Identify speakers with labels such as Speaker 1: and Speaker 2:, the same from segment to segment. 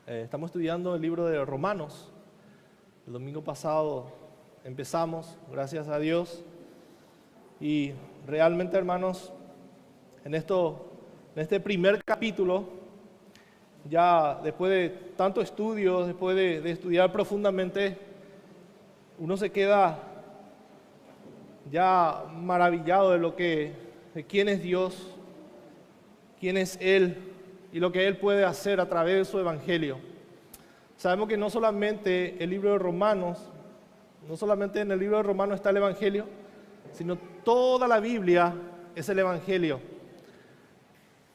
Speaker 1: Estamos estudiando el libro de Romanos. El domingo pasado empezamos, gracias a Dios. Y realmente, hermanos, en este primer capítulo, ya después de tanto estudio, después de estudiar profundamente, uno se queda ya maravillado de quién es Dios, quién es Él y lo que Él puede hacer a través de su evangelio. Sabemos que no solamente en el libro de Romanos está el evangelio, sino toda la Biblia es el evangelio.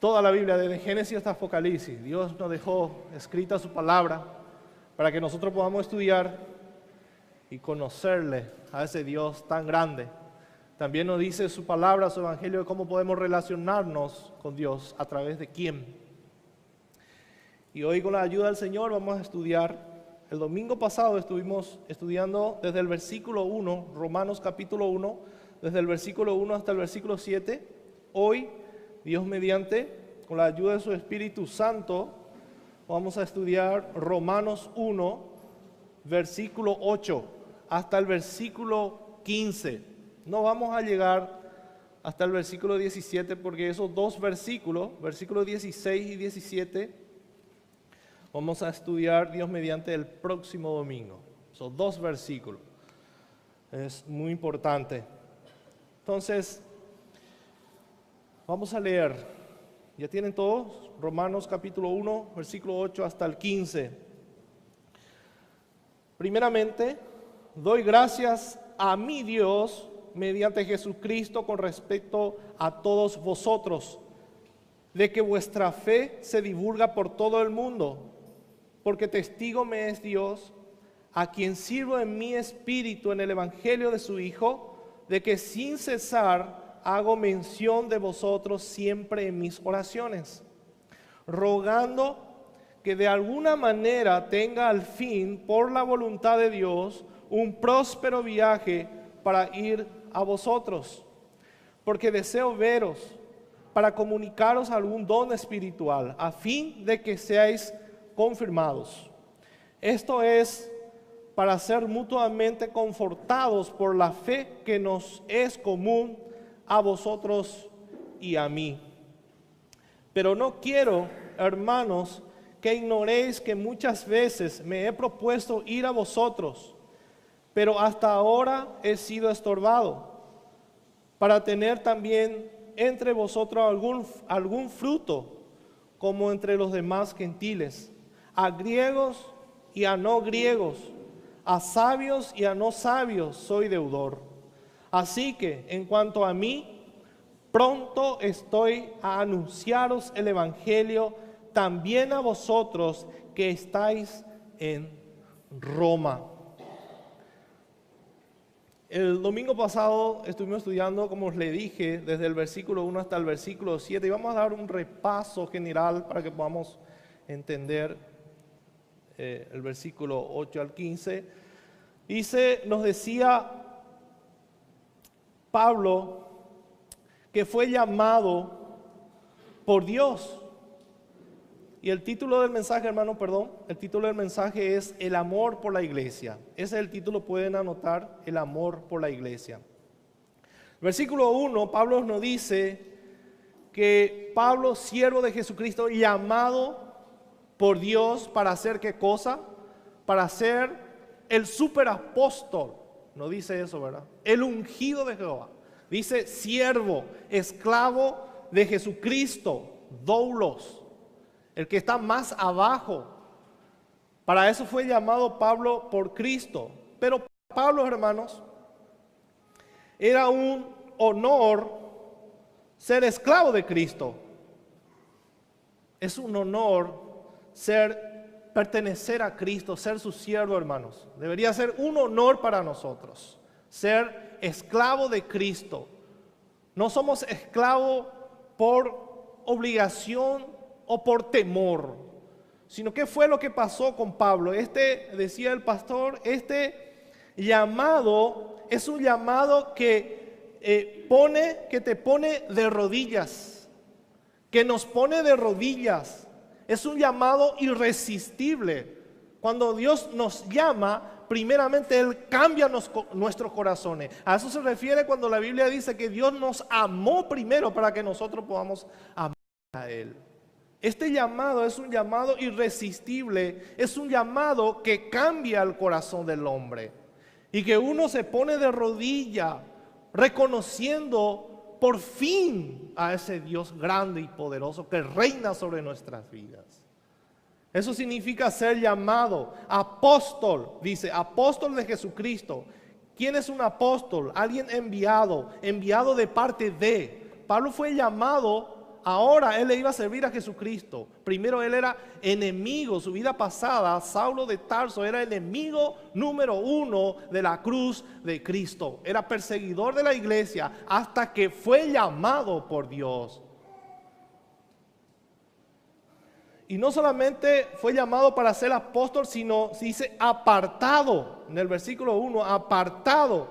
Speaker 1: Toda la Biblia, desde Génesis hasta Apocalipsis, Dios nos dejó escrita su palabra para que nosotros podamos estudiar y conocerle a ese Dios tan grande. También nos dice su palabra, su evangelio, de cómo podemos relacionarnos con Dios, a través de quién. Y hoy, con la ayuda del Señor, vamos a estudiar. El domingo pasado estuvimos estudiando desde el versículo 1, Romanos capítulo 1, desde el versículo 1 hasta el versículo 7. Hoy, Dios mediante, con la ayuda de su Espíritu Santo, vamos a estudiar Romanos 1, versículo 8, hasta el versículo 15. No vamos a llegar hasta el versículo 17, porque esos dos versículos, versículos 16 y 17, vamos a estudiar, Dios mediante, el próximo domingo. Esos dos versículos. Es muy importante. Entonces, vamos a leer. ¿Ya tienen todos? Romanos capítulo 1, versículo 8 hasta el 15. Primeramente, doy gracias a mi Dios mediante Jesucristo con respecto a todos vosotros, de que vuestra fe se divulga por todo el mundo, porque testigo me es Dios, a quien sirvo en mi espíritu en el evangelio de su Hijo, de que sin cesar hago mención de vosotros siempre en mis oraciones, rogando que de alguna manera tenga al fin, por la voluntad de Dios, un próspero viaje para ir a vosotros, porque deseo veros para comunicaros algún don espiritual, a fin de que seáis confirmados. Esto es para ser mutuamente confortados por la fe que nos es común a vosotros y a mí. Pero no quiero, hermanos, que ignoréis que muchas veces me he propuesto ir a vosotros, pero hasta ahora he sido estorbado, para tener también entre vosotros algún fruto, como entre los demás gentiles, a griegos y a no griegos, a sabios y a no sabios soy deudor. Así que, en cuanto a mí, pronto estoy a anunciaros el evangelio también a vosotros que estáis en Roma. El domingo pasado estuvimos estudiando, como os le dije, desde el versículo 1 hasta el versículo 7, y vamos a dar un repaso general para que podamos entender el versículo 8 al 15. Nos decía Pablo que fue llamado por Dios. Y el título del mensaje, el título del mensaje es El amor por la iglesia. Ese es el título, pueden anotar, el amor por la iglesia. Versículo 1, Pablo nos dice que Pablo, siervo de Jesucristo, llamado por Dios para hacer ¿qué cosa? Para ser el superapóstol. No dice eso, ¿verdad? El ungido de Jehová. Dice siervo, esclavo de Jesucristo, doulos. El que está más abajo. Para eso fue llamado Pablo por Cristo. Pero Pablo, hermanos, era un honor ser esclavo de Cristo. Es un honor pertenecer a Cristo, ser su siervo, hermanos. Debería ser un honor para nosotros, ser esclavo de Cristo. No somos esclavos por obligación o por temor, sino ¿qué fue lo que pasó con Pablo? Decía el pastor, llamado es un llamado que te pone de rodillas, que nos pone de rodillas. Es un llamado irresistible. Cuando Dios nos llama, primeramente Él cambia nuestros corazones. A eso se refiere cuando la Biblia dice que Dios nos amó primero para que nosotros podamos amar a Él. Este llamado es un llamado irresistible, es un llamado que cambia el corazón del hombre y que uno se pone de rodilla reconociendo por fin a ese Dios grande y poderoso que reina sobre nuestras vidas. Eso significa ser llamado apóstol, dice, apóstol de Jesucristo. ¿Quién es un apóstol? Alguien enviado de parte de. Pablo fue llamado. Ahora él le iba a servir a Jesucristo. Primero él era enemigo. Su vida pasada, Saulo de Tarso, era enemigo número 1 de la cruz de Cristo. Era perseguidor de la iglesia hasta que fue llamado por Dios. Y no solamente fue llamado para ser apóstol, sino se dice apartado. En el versículo 1, apartado.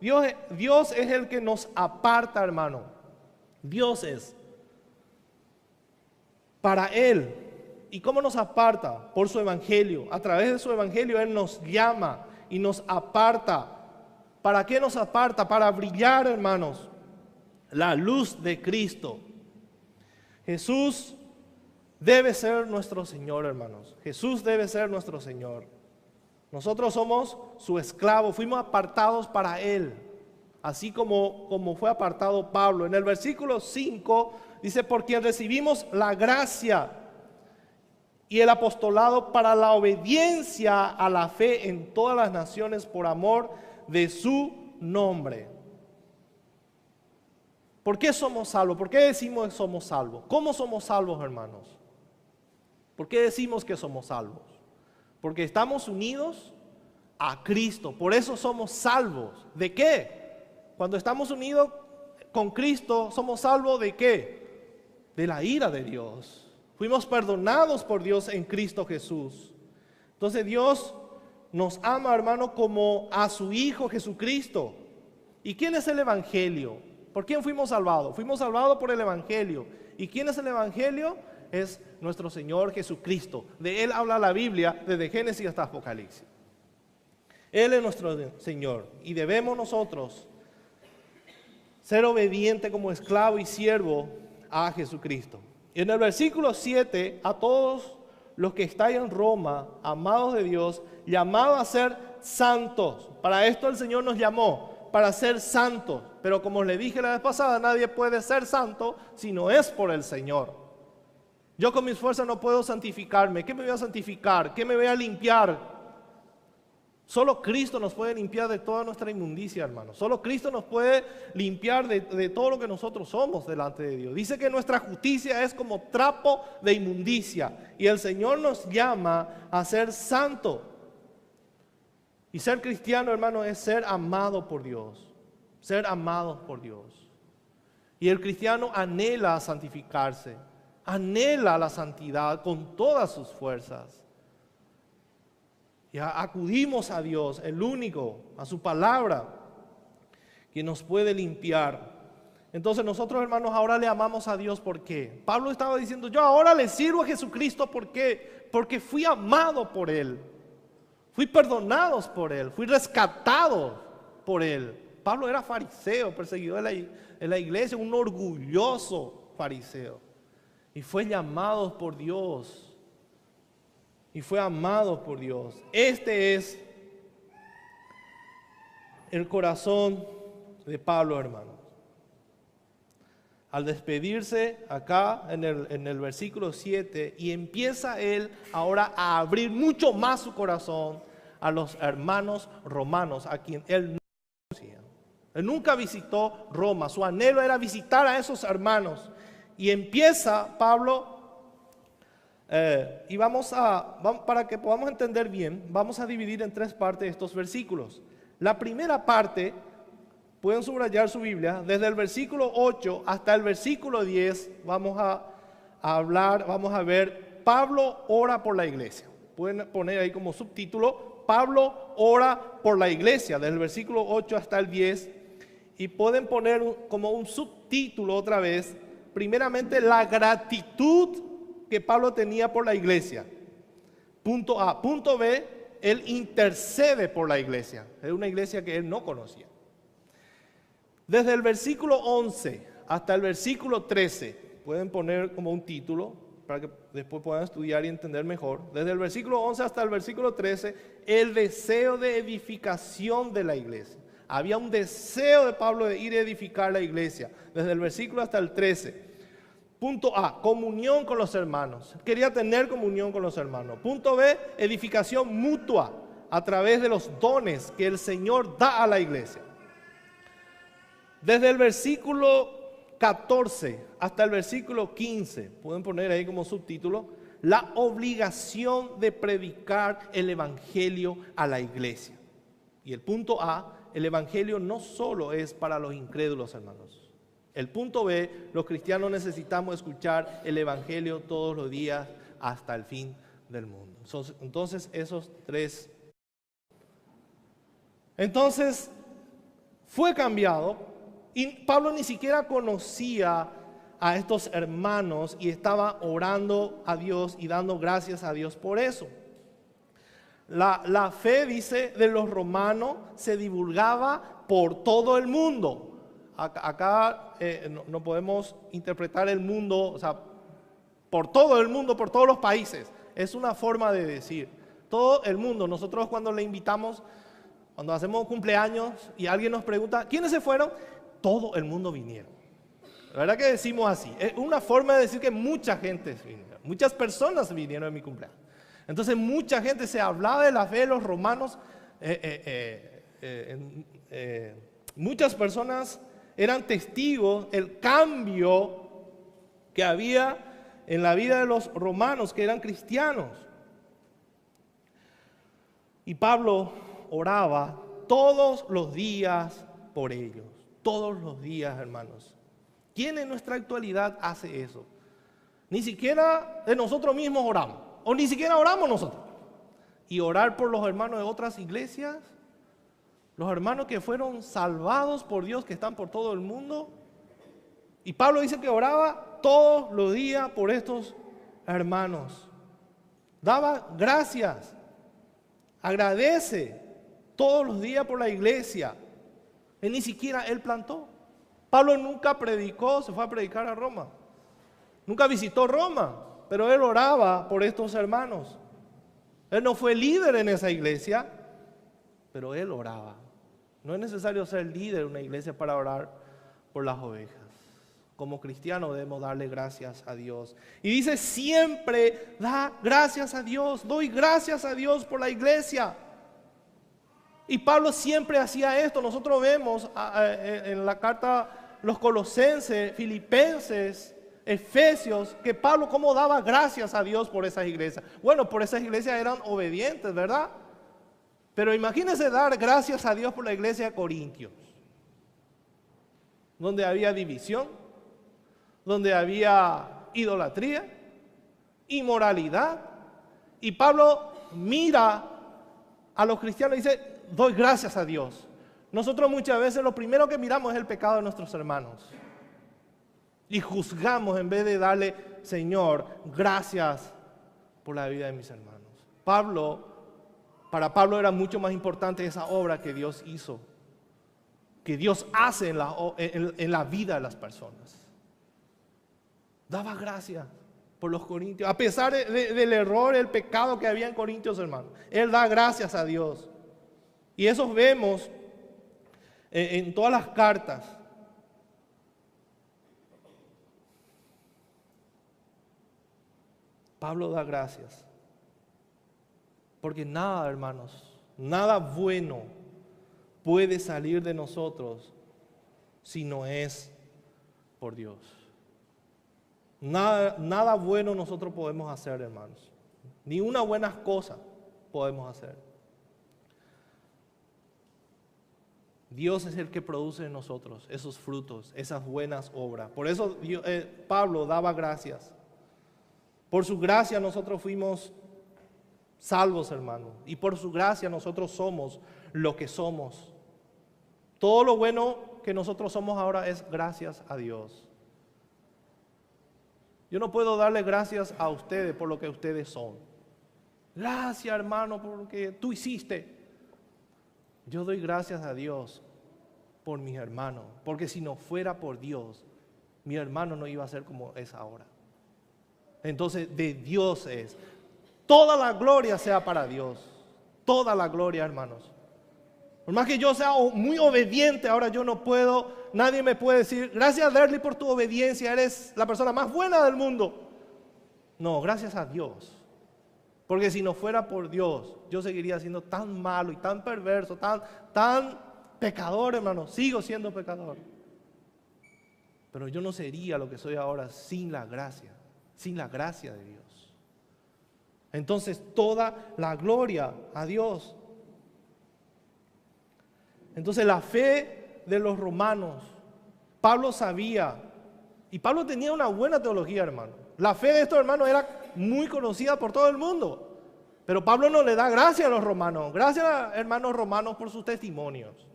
Speaker 1: Dios es el que nos aparta, hermano. Dios es. Para Él. ¿Y cómo nos aparta? Por su evangelio. A través de su evangelio Él nos llama y nos aparta. ¿Para qué nos aparta? Para brillar, hermanos, la luz de Cristo. Jesús debe ser nuestro Señor, hermanos. Jesús debe ser nuestro Señor. Nosotros somos su esclavo. Fuimos apartados para Él. Así como fue apartado Pablo. En el versículo 5 dice, por quien recibimos la gracia y el apostolado para la obediencia a la fe en todas las naciones por amor de su nombre. ¿Por qué somos salvos? ¿Por qué decimos que somos salvos? ¿Cómo somos salvos, hermanos? ¿Por qué decimos que somos salvos? Porque estamos unidos a Cristo. Por eso somos salvos. ¿De qué? Cuando estamos unidos con Cristo, ¿somos salvos de qué? De la ira de Dios. Fuimos perdonados por Dios en Cristo Jesús. Entonces Dios nos ama, hermano, como a su Hijo Jesucristo. ¿Y quién es el Evangelio? ¿Por quién fuimos salvados? Fuimos salvados por el Evangelio. ¿Y quién es el Evangelio? Es nuestro Señor Jesucristo. De Él habla la Biblia desde Génesis hasta Apocalipsis. Él es nuestro Señor y debemos nosotros ser obediente como esclavo y siervo a Jesucristo. Y en el versículo 7, a todos los que están en Roma, amados de Dios, llamados a ser santos. Para esto el Señor nos llamó, para ser santos. Pero como les dije la vez pasada, nadie puede ser santo si no es por el Señor. Yo con mis fuerzas no puedo santificarme. ¿Qué me voy a santificar? ¿Qué me voy a limpiar? Solo Cristo nos puede limpiar de toda nuestra inmundicia, hermanos. Solo Cristo nos puede limpiar de todo lo que nosotros somos delante de Dios. Dice que nuestra justicia es como trapo de inmundicia. Y el Señor nos llama a ser santo. Y ser cristiano, hermano, es ser amado por Dios. Ser amados por Dios. Y el cristiano anhela santificarse. Anhela la santidad con todas sus fuerzas. Y acudimos a Dios, el único, a su palabra, que nos puede limpiar. Entonces nosotros, hermanos, ahora le amamos a Dios. ¿Por qué? Pablo estaba diciendo, yo ahora le sirvo a Jesucristo. ¿Por qué? Porque fui amado por Él. Fui perdonado por Él. Fui rescatado por Él. Pablo era fariseo, perseguidor en la iglesia, un orgulloso fariseo. Y fue llamado por Dios. Y fue amado por Dios. Este es el corazón de Pablo, hermanos. Al despedirse acá en el versículo 7, y empieza él ahora a abrir mucho más su corazón a los hermanos romanos, a quien él no conocía. Él nunca visitó Roma. Su anhelo era visitar a esos hermanos. Y empieza Pablo. Y para que podamos entender bien, vamos a dividir en 3 partes estos versículos. La primera parte, pueden subrayar su Biblia, desde el versículo 8 hasta el versículo 10, vamos a ver, Pablo ora por la iglesia. Pueden poner ahí como subtítulo, Pablo ora por la iglesia, desde el versículo 8 hasta el 10, y pueden poner como un subtítulo otra vez, primeramente la gratitud que Pablo tenía por la iglesia. Punto A. Punto B, él intercede por la iglesia. Es una iglesia que él no conocía. Desde el versículo 11 hasta el versículo 13, pueden poner como un título para que después puedan estudiar y entender mejor. Desde el versículo 11 hasta el versículo 13, el deseo de edificación de la iglesia. Había un deseo de Pablo de ir a edificar la iglesia, desde el versículo hasta el 13. Punto A, comunión con los hermanos. Quería tener comunión con los hermanos. Punto B, edificación mutua a través de los dones que el Señor da a la iglesia. Desde el versículo 14 hasta el versículo 15, pueden poner ahí como subtítulo, la obligación de predicar el evangelio a la iglesia. Y el punto A, el evangelio no solo es para los incrédulos, hermanos. El punto B, los cristianos necesitamos escuchar el evangelio todos los días hasta el fin del mundo. Entonces, esos tres. Entonces, fue cambiado. Y Pablo ni siquiera conocía a estos hermanos y estaba orando a Dios y dando gracias a Dios por eso. La fe, dice, de los romanos se divulgaba por todo el mundo. Acá no podemos interpretar el mundo, o sea, por todo el mundo, por todos los países. Es una forma de decir, todo el mundo. Nosotros cuando le invitamos, cuando hacemos cumpleaños y alguien nos pregunta, ¿quiénes se fueron? Todo el mundo vinieron. La verdad que decimos así. Es una forma de decir que mucha gente vinieron. Muchas personas vinieron en mi cumpleaños. Entonces mucha gente se hablaba de la fe de los romanos. Muchas personas eran testigos del cambio que había en la vida de los romanos que eran cristianos. Y Pablo oraba todos los días por ellos. Todos los días, hermanos. ¿Quién en nuestra actualidad hace eso? Ni siquiera de nosotros mismos oramos. O ni siquiera oramos nosotros. Y orar por los hermanos de otras iglesias. Los hermanos que fueron salvados por Dios, que están por todo el mundo. Y Pablo dice que oraba todos los días por estos hermanos. Daba gracias. Agradece todos los días por la iglesia. Ni siquiera él plantó. Pablo nunca predicó, se fue a predicar a Roma. Nunca visitó Roma, pero él oraba por estos hermanos. Él no fue líder en esa iglesia, pero él oraba. No es necesario ser líder en una iglesia para orar por las ovejas. Como cristianos debemos darle gracias a Dios. Y dice, siempre da gracias a Dios. Doy gracias a Dios por la iglesia. Y Pablo siempre hacía esto. Nosotros vemos en la carta los Colosenses, Filipenses, Efesios, que Pablo cómo daba gracias a Dios por esas iglesias. Bueno, por esas iglesias eran obedientes, ¿verdad? Pero imagínense dar gracias a Dios por la iglesia de Corintios, donde había división, donde había idolatría, inmoralidad. Y Pablo mira a los cristianos y dice, doy gracias a Dios. Nosotros muchas veces lo primero que miramos es el pecado de nuestros hermanos. Y juzgamos en vez de darle, Señor, gracias por la vida de mis hermanos. Para Pablo era mucho más importante esa obra que Dios hizo, que Dios hace en la vida de las personas. Daba gracias por los corintios, a pesar del error, el pecado que había en Corintios, hermanos. Él da gracias a Dios. Y eso vemos en todas las cartas. Pablo da gracias. Porque nada, hermanos, nada bueno puede salir de nosotros si no es por Dios. Nada bueno nosotros podemos hacer, hermanos. Ni una buena cosa podemos hacer. Dios es el que produce en nosotros esos frutos, esas buenas obras. Por eso Pablo daba gracias. Por su gracia nosotros fuimos salvos, hermanos. Y por su gracia nosotros somos lo que somos. Todo lo bueno que nosotros somos ahora es gracias a Dios. Yo no puedo darle gracias a ustedes por lo que ustedes son. Gracias, hermano, por lo que tú hiciste. Yo doy gracias a Dios por mis hermanos, porque si no fuera por Dios, mi hermano no iba a ser como es ahora. Entonces, de Dios es. Toda la gloria sea para Dios. Toda la gloria, hermanos. Por más que yo sea muy obediente, ahora yo no puedo, nadie me puede decir, gracias Derly por tu obediencia, eres la persona más buena del mundo. No, gracias a Dios. Porque si no fuera por Dios, yo seguiría siendo tan malo y tan perverso, tan pecador, hermano. Sigo siendo pecador. Pero yo no sería lo que soy ahora sin la gracia de Dios. Entonces, toda la gloria a Dios. Entonces, la fe de los romanos, Pablo sabía, y Pablo tenía una buena teología, hermano. La fe de estos hermanos era muy conocida por todo el mundo. Pero Pablo no le da gracias a los romanos. Gracias, hermanos romanos, por sus testimonios.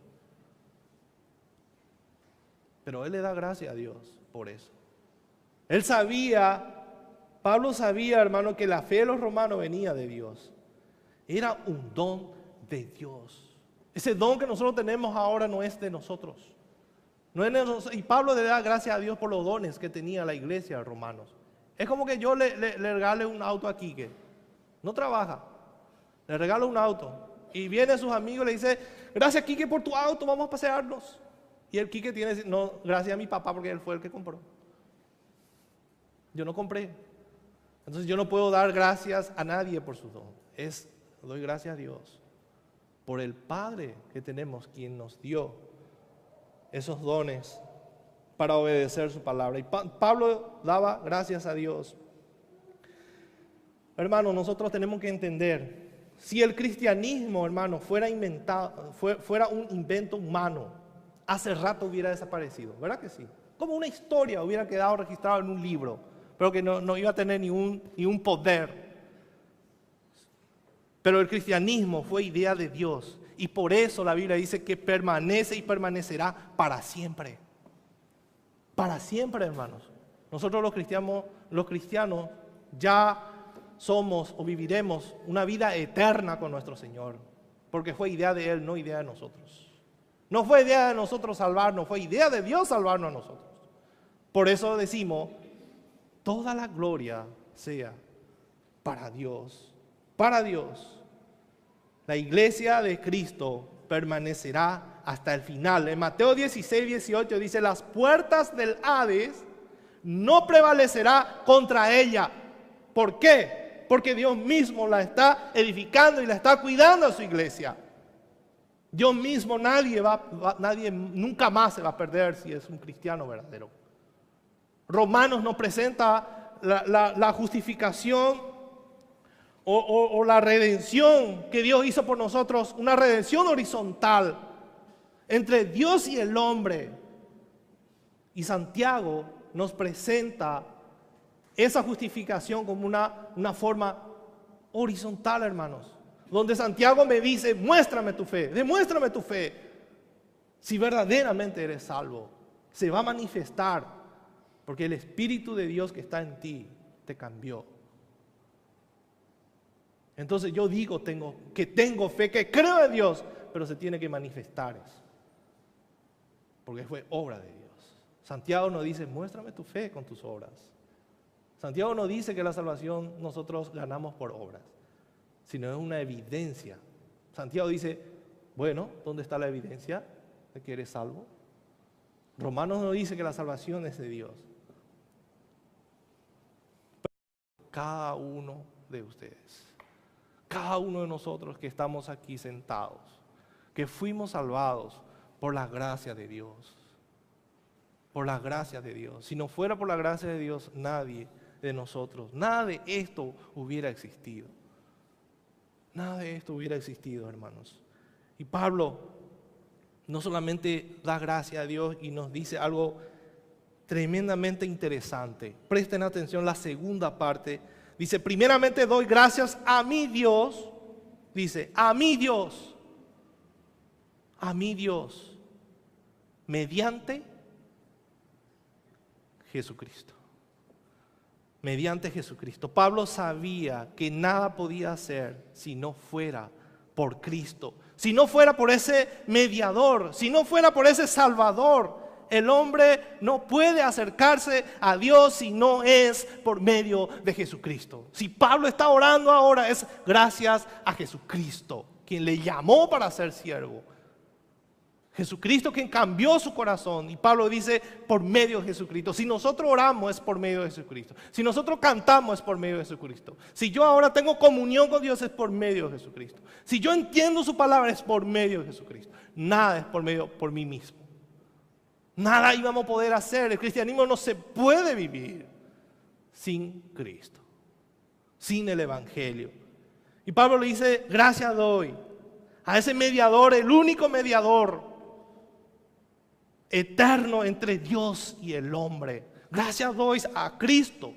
Speaker 1: Pero él le da gracias a Dios por eso. Pablo sabía, hermano, que la fe de los romanos venía de Dios. Era un don de Dios. Ese don que nosotros tenemos ahora no es de nosotros. No es de nosotros. Y Pablo le da gracias a Dios por los dones que tenía la iglesia de romanos. Es como que yo le regale un auto a Quique. No trabaja. Le regalo un auto. Y viene sus amigos y le dice, gracias Quique por tu auto, vamos a pasearnos. Y el Quique tiene, no, gracias a mi papá porque él fue el que compró. Yo no compré. Entonces yo no puedo dar gracias a nadie por su don. Doy gracias a Dios por el Padre que tenemos, quien nos dio esos dones para obedecer su palabra. Y Pablo daba gracias a Dios. Hermano, nosotros tenemos que entender, si el cristianismo, hermano, fuera un invento humano, hace rato hubiera desaparecido, ¿verdad que sí? Como una historia hubiera quedado registrada en un libro, pero que no iba a tener ni un poder. Pero el cristianismo fue idea de Dios y por eso la Biblia dice que permanece y permanecerá para siempre. Para siempre, hermanos. Nosotros los cristianos ya somos o viviremos una vida eterna con nuestro Señor, porque fue idea de Él, no idea de nosotros. No fue idea de nosotros salvarnos, fue idea de Dios salvarnos a nosotros. Por eso decimos, toda la gloria sea para Dios. Para Dios. La iglesia de Cristo permanecerá hasta el final. En Mateo 16, 18 dice, las puertas del Hades no prevalecerá contra ella. ¿Por qué? Porque Dios mismo la está edificando y la está cuidando a su iglesia. Dios mismo, nadie nunca más se va a perder si es un cristiano verdadero. Romanos nos presenta la justificación o la redención que Dios hizo por nosotros, una redención horizontal entre Dios y el hombre. Y Santiago nos presenta esa justificación como una forma horizontal, hermanos. Donde Santiago me dice, muéstrame tu fe, demuéstrame tu fe. Si verdaderamente eres salvo, se va a manifestar, porque el Espíritu de Dios que está en ti te cambió. Entonces yo digo que tengo fe, que creo en Dios, pero se tiene que manifestar eso. Porque fue obra de Dios. Santiago no dice, muéstrame tu fe con tus obras. Santiago no dice que la salvación nosotros ganamos por obras, sino es una evidencia. Santiago dice, bueno, ¿dónde está la evidencia de que eres salvo? Romanos no dice que la salvación es de Dios. Cada uno de ustedes, cada uno de nosotros que estamos aquí sentados, que fuimos salvados por la gracia de Dios. Por la gracia de Dios. Si no fuera por la gracia de Dios, nadie de nosotros, nada de esto hubiera existido. Nada de esto hubiera existido, hermanos. Y Pablo no solamente da gracia a Dios y nos dice algo tremendamente interesante. Presten atención, la segunda parte. Dice, primeramente doy gracias a mi Dios. Dice, a mi Dios. A mi Dios. Mediante Jesucristo. mediante Jesucristo. Pablo sabía que nada podía hacer si no fuera por Cristo, si no fuera por ese mediador, si no fuera por ese Salvador. El hombre no puede acercarse a Dios si no es por medio de Jesucristo. Si Pablo está orando ahora es gracias a Jesucristo, quien le llamó para ser siervo. Jesucristo quien cambió su corazón. Y Pablo dice por medio de Jesucristo. Si nosotros oramos es por medio de Jesucristo. Si nosotros cantamos es por medio de Jesucristo. Si yo ahora tengo comunión con Dios es por medio de Jesucristo. Si yo entiendo su palabra es por medio de Jesucristo. Nada es por mí mismo. Nada íbamos a poder hacer. El cristianismo no se puede vivir sin Cristo, sin el Evangelio. Y Pablo le dice, gracias doy a ese mediador, el único mediador eterno entre Dios y el hombre. Gracias doy a Cristo,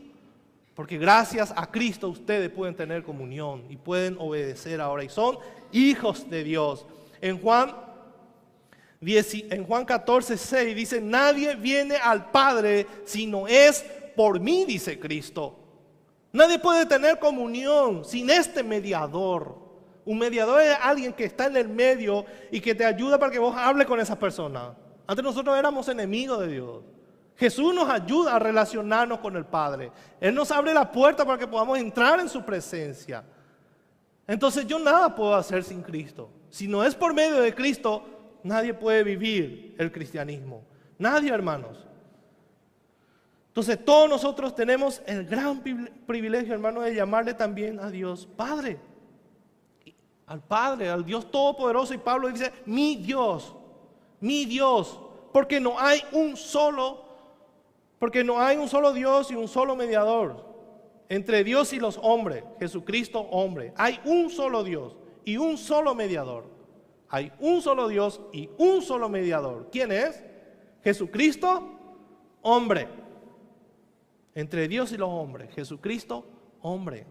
Speaker 1: porque gracias a Cristo ustedes pueden tener comunión y pueden obedecer ahora y son hijos de Dios. En Juan 14:6 dice, nadie viene al Padre si no es por mí, dice Cristo. Nadie puede tener comunión sin este mediador. Un mediador es alguien que está en el medio y que te ayuda para que vos hables con esa persona. Antes nosotros éramos enemigos de Dios. Jesús nos ayuda a relacionarnos con el Padre. Él nos abre la puerta para que podamos entrar en su presencia. Entonces yo nada puedo hacer sin Cristo. Si no es por medio de Cristo, nadie puede vivir el cristianismo. Nadie, hermanos. Entonces todos nosotros tenemos el gran privilegio, hermanos, de llamarle también a Dios Padre. Al Padre, al Dios Todopoderoso. Y Pablo dice, mi Dios, porque no hay un solo Dios y un solo mediador entre Dios y los hombres, Jesucristo hombre. Hay un solo Dios y un solo mediador. Hay un solo Dios y un solo mediador. ¿Quién es? Jesucristo hombre. Entre Dios y los hombres, Jesucristo hombre.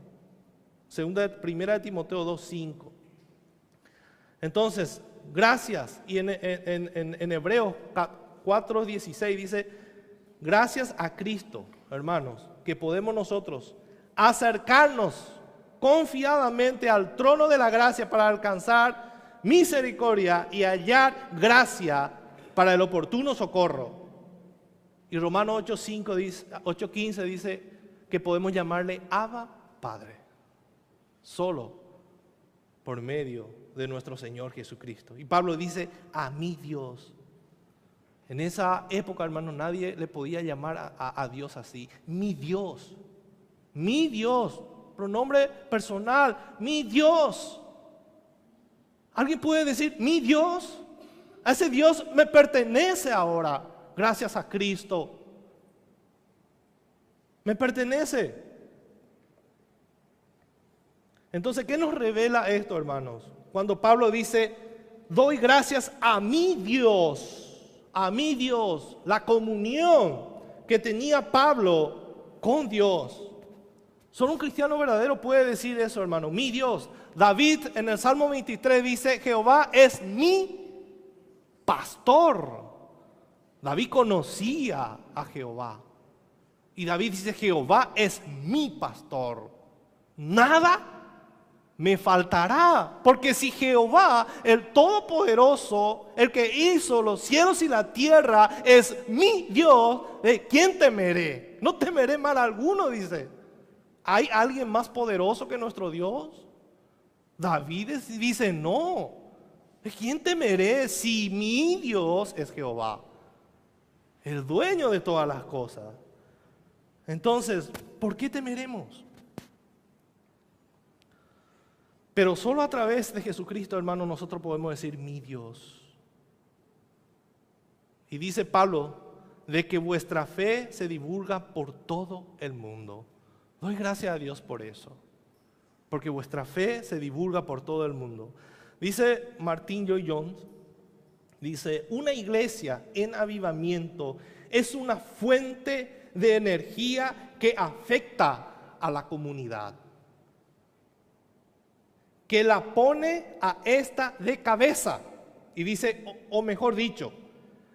Speaker 1: Primera de Timoteo 2:5. Entonces, gracias. Y en Hebreos 4:16 dice, gracias a Cristo, hermanos, que podemos nosotros acercarnos confiadamente al trono de la gracia para alcanzar misericordia y hallar gracia para el oportuno socorro. Y Romanos 8:15 dice que podemos llamarle Abba Padre, solo por medio de nuestro Señor Jesucristo. Y Pablo dice, a mi Dios. En esa época, hermano, nadie le podía llamar a Dios así. Mi Dios, pronombre personal, mi Dios. ¿Alguien puede decir, mi Dios? A ese Dios me pertenece ahora, gracias a Cristo. Me pertenece. Entonces, ¿qué nos revela esto, hermanos? Cuando Pablo dice, doy gracias a mi Dios, la comunión que tenía Pablo con Dios. Solo un cristiano verdadero puede decir eso, hermano, mi Dios. David en el Salmo 23 dice, Jehová es mi pastor. David conocía a Jehová. Y David dice, Jehová es mi pastor. Nada me faltará, porque si Jehová, el Todopoderoso, el que hizo los cielos y la tierra, es mi Dios, ¿de quién temeré? No temeré mal alguno, dice. ¿Hay alguien más poderoso que nuestro Dios? David dice, no. ¿De quién temeré si mi Dios es Jehová, el dueño de todas las cosas? Entonces, ¿por qué temeremos? Pero solo a través de Jesucristo, hermano, nosotros podemos decir, mi Dios. Y dice Pablo, de que vuestra fe se divulga por todo el mundo. Doy gracias a Dios por eso, porque vuestra fe se divulga por todo el mundo. Dice Martin Lloyd-Jones, dice, una iglesia en avivamiento es una fuente de energía que afecta a la comunidad, que la pone a esta de cabeza, y dice, o mejor dicho,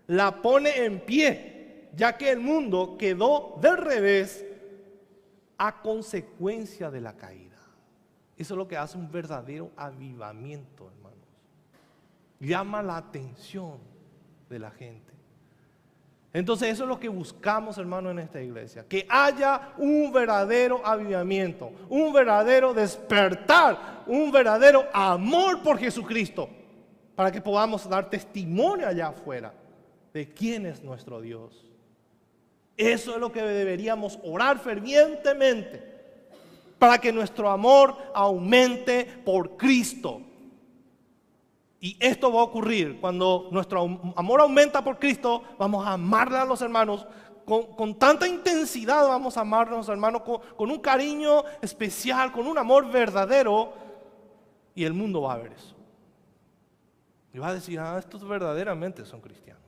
Speaker 1: la pone en pie, ya que el mundo quedó del revés a consecuencia de la caída. Eso es lo que hace un verdadero avivamiento, hermanos. Llama la atención de la gente. Entonces eso es lo que buscamos, hermanos, en esta iglesia. Que haya un verdadero avivamiento, un verdadero despertar, un verdadero amor por Jesucristo, para que podamos dar testimonio allá afuera de quién es nuestro Dios. Eso es lo que deberíamos orar fervientemente, para que nuestro amor aumente por Cristo. Y esto va a ocurrir cuando nuestro amor aumenta por Cristo. Vamos a amarle a los hermanos con tanta intensidad, vamos a amarnos a los hermanos con un cariño especial, con un amor verdadero, y el mundo va a ver eso y va a decir: estos verdaderamente son cristianos.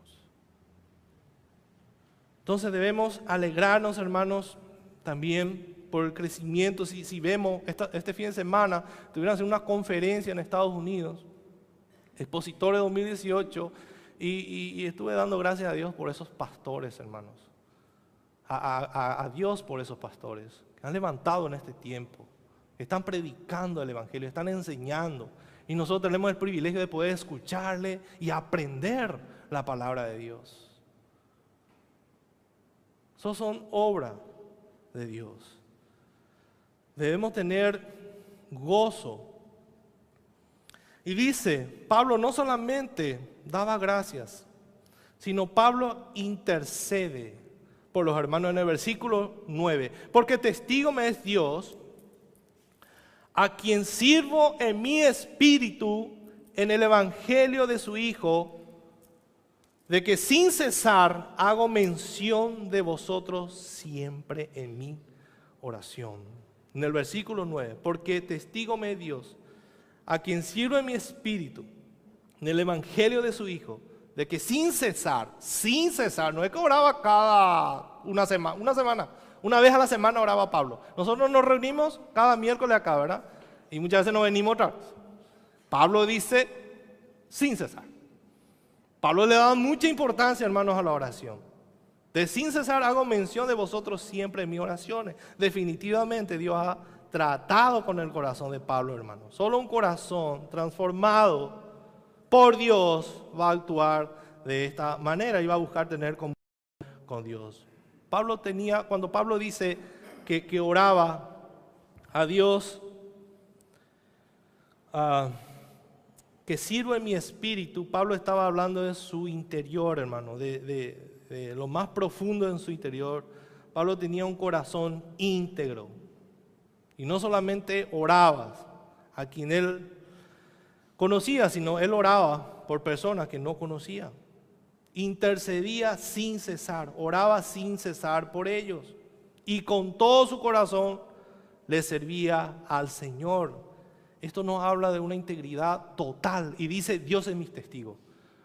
Speaker 1: Entonces debemos alegrarnos, hermanos, también por el crecimiento. Si vemos este fin de semana, tuvieron hacer una conferencia en Estados Unidos, Expositores 2018, y estuve dando gracias a Dios por esos pastores, hermanos. A Dios por esos pastores que han levantado en este tiempo, están predicando el Evangelio, están enseñando, y nosotros tenemos el privilegio de poder escucharle y aprender la palabra de Dios. Eso son obras de Dios. Debemos tener gozo. Y dice, Pablo no solamente daba gracias, sino Pablo intercede por los hermanos en el versículo 9. Porque testigo me es Dios, a quien sirvo en mi espíritu en el evangelio de su Hijo, de que sin cesar hago mención de vosotros siempre en mi oración. En el versículo 9, porque testigo me es Dios, a quien sirvo en mi espíritu, en el evangelio de su Hijo, de que sin cesar, no es que oraba cada una semana, una vez a la semana oraba Pablo. Nosotros nos reunimos cada miércoles acá, ¿verdad? Y muchas veces nos venimos otra vez. Pablo dice, sin cesar. Pablo le daba mucha importancia, hermanos, a la oración. De sin cesar hago mención de vosotros siempre en mis oraciones. Definitivamente Dios ha tratado con el corazón de Pablo, hermanos. Solo un corazón transformado por Dios va a actuar de esta manera y va a buscar tener comunión con Dios. Cuando Pablo dice que oraba a Dios, que sirvo en mi espíritu, Pablo estaba hablando de su interior, hermano, de lo más profundo en su interior. Pablo tenía un corazón íntegro. Y no solamente oraba a quien él conocía, sino él oraba por personas que no conocía. Intercedía sin cesar, oraba sin cesar por ellos. Y con todo su corazón le servía al Señor. Esto nos habla de una integridad total. Y dice, Dios es mi testigo.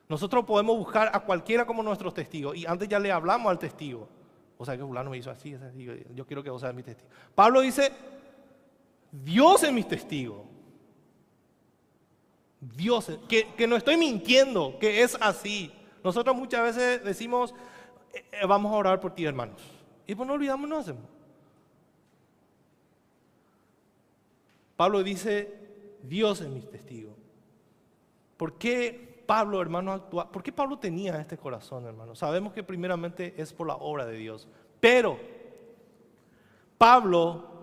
Speaker 1: Nosotros podemos buscar a cualquiera como nuestros testigos. Y antes ya le hablamos al testigo. O sea que fulano me hizo así, yo quiero que vos seas mi testigo. Pablo dice, Dios es mi testigo. Dios, que no estoy mintiendo, que es así. Nosotros muchas veces decimos, vamos a orar por ti, hermanos. Y pues no olvidamos, no hacemos. Pablo dice, Dios es mi testigo. ¿Por qué Pablo, hermano, actúa? ¿Por qué Pablo tenía este corazón, hermano? Sabemos que primeramente es por la obra de Dios. Pero Pablo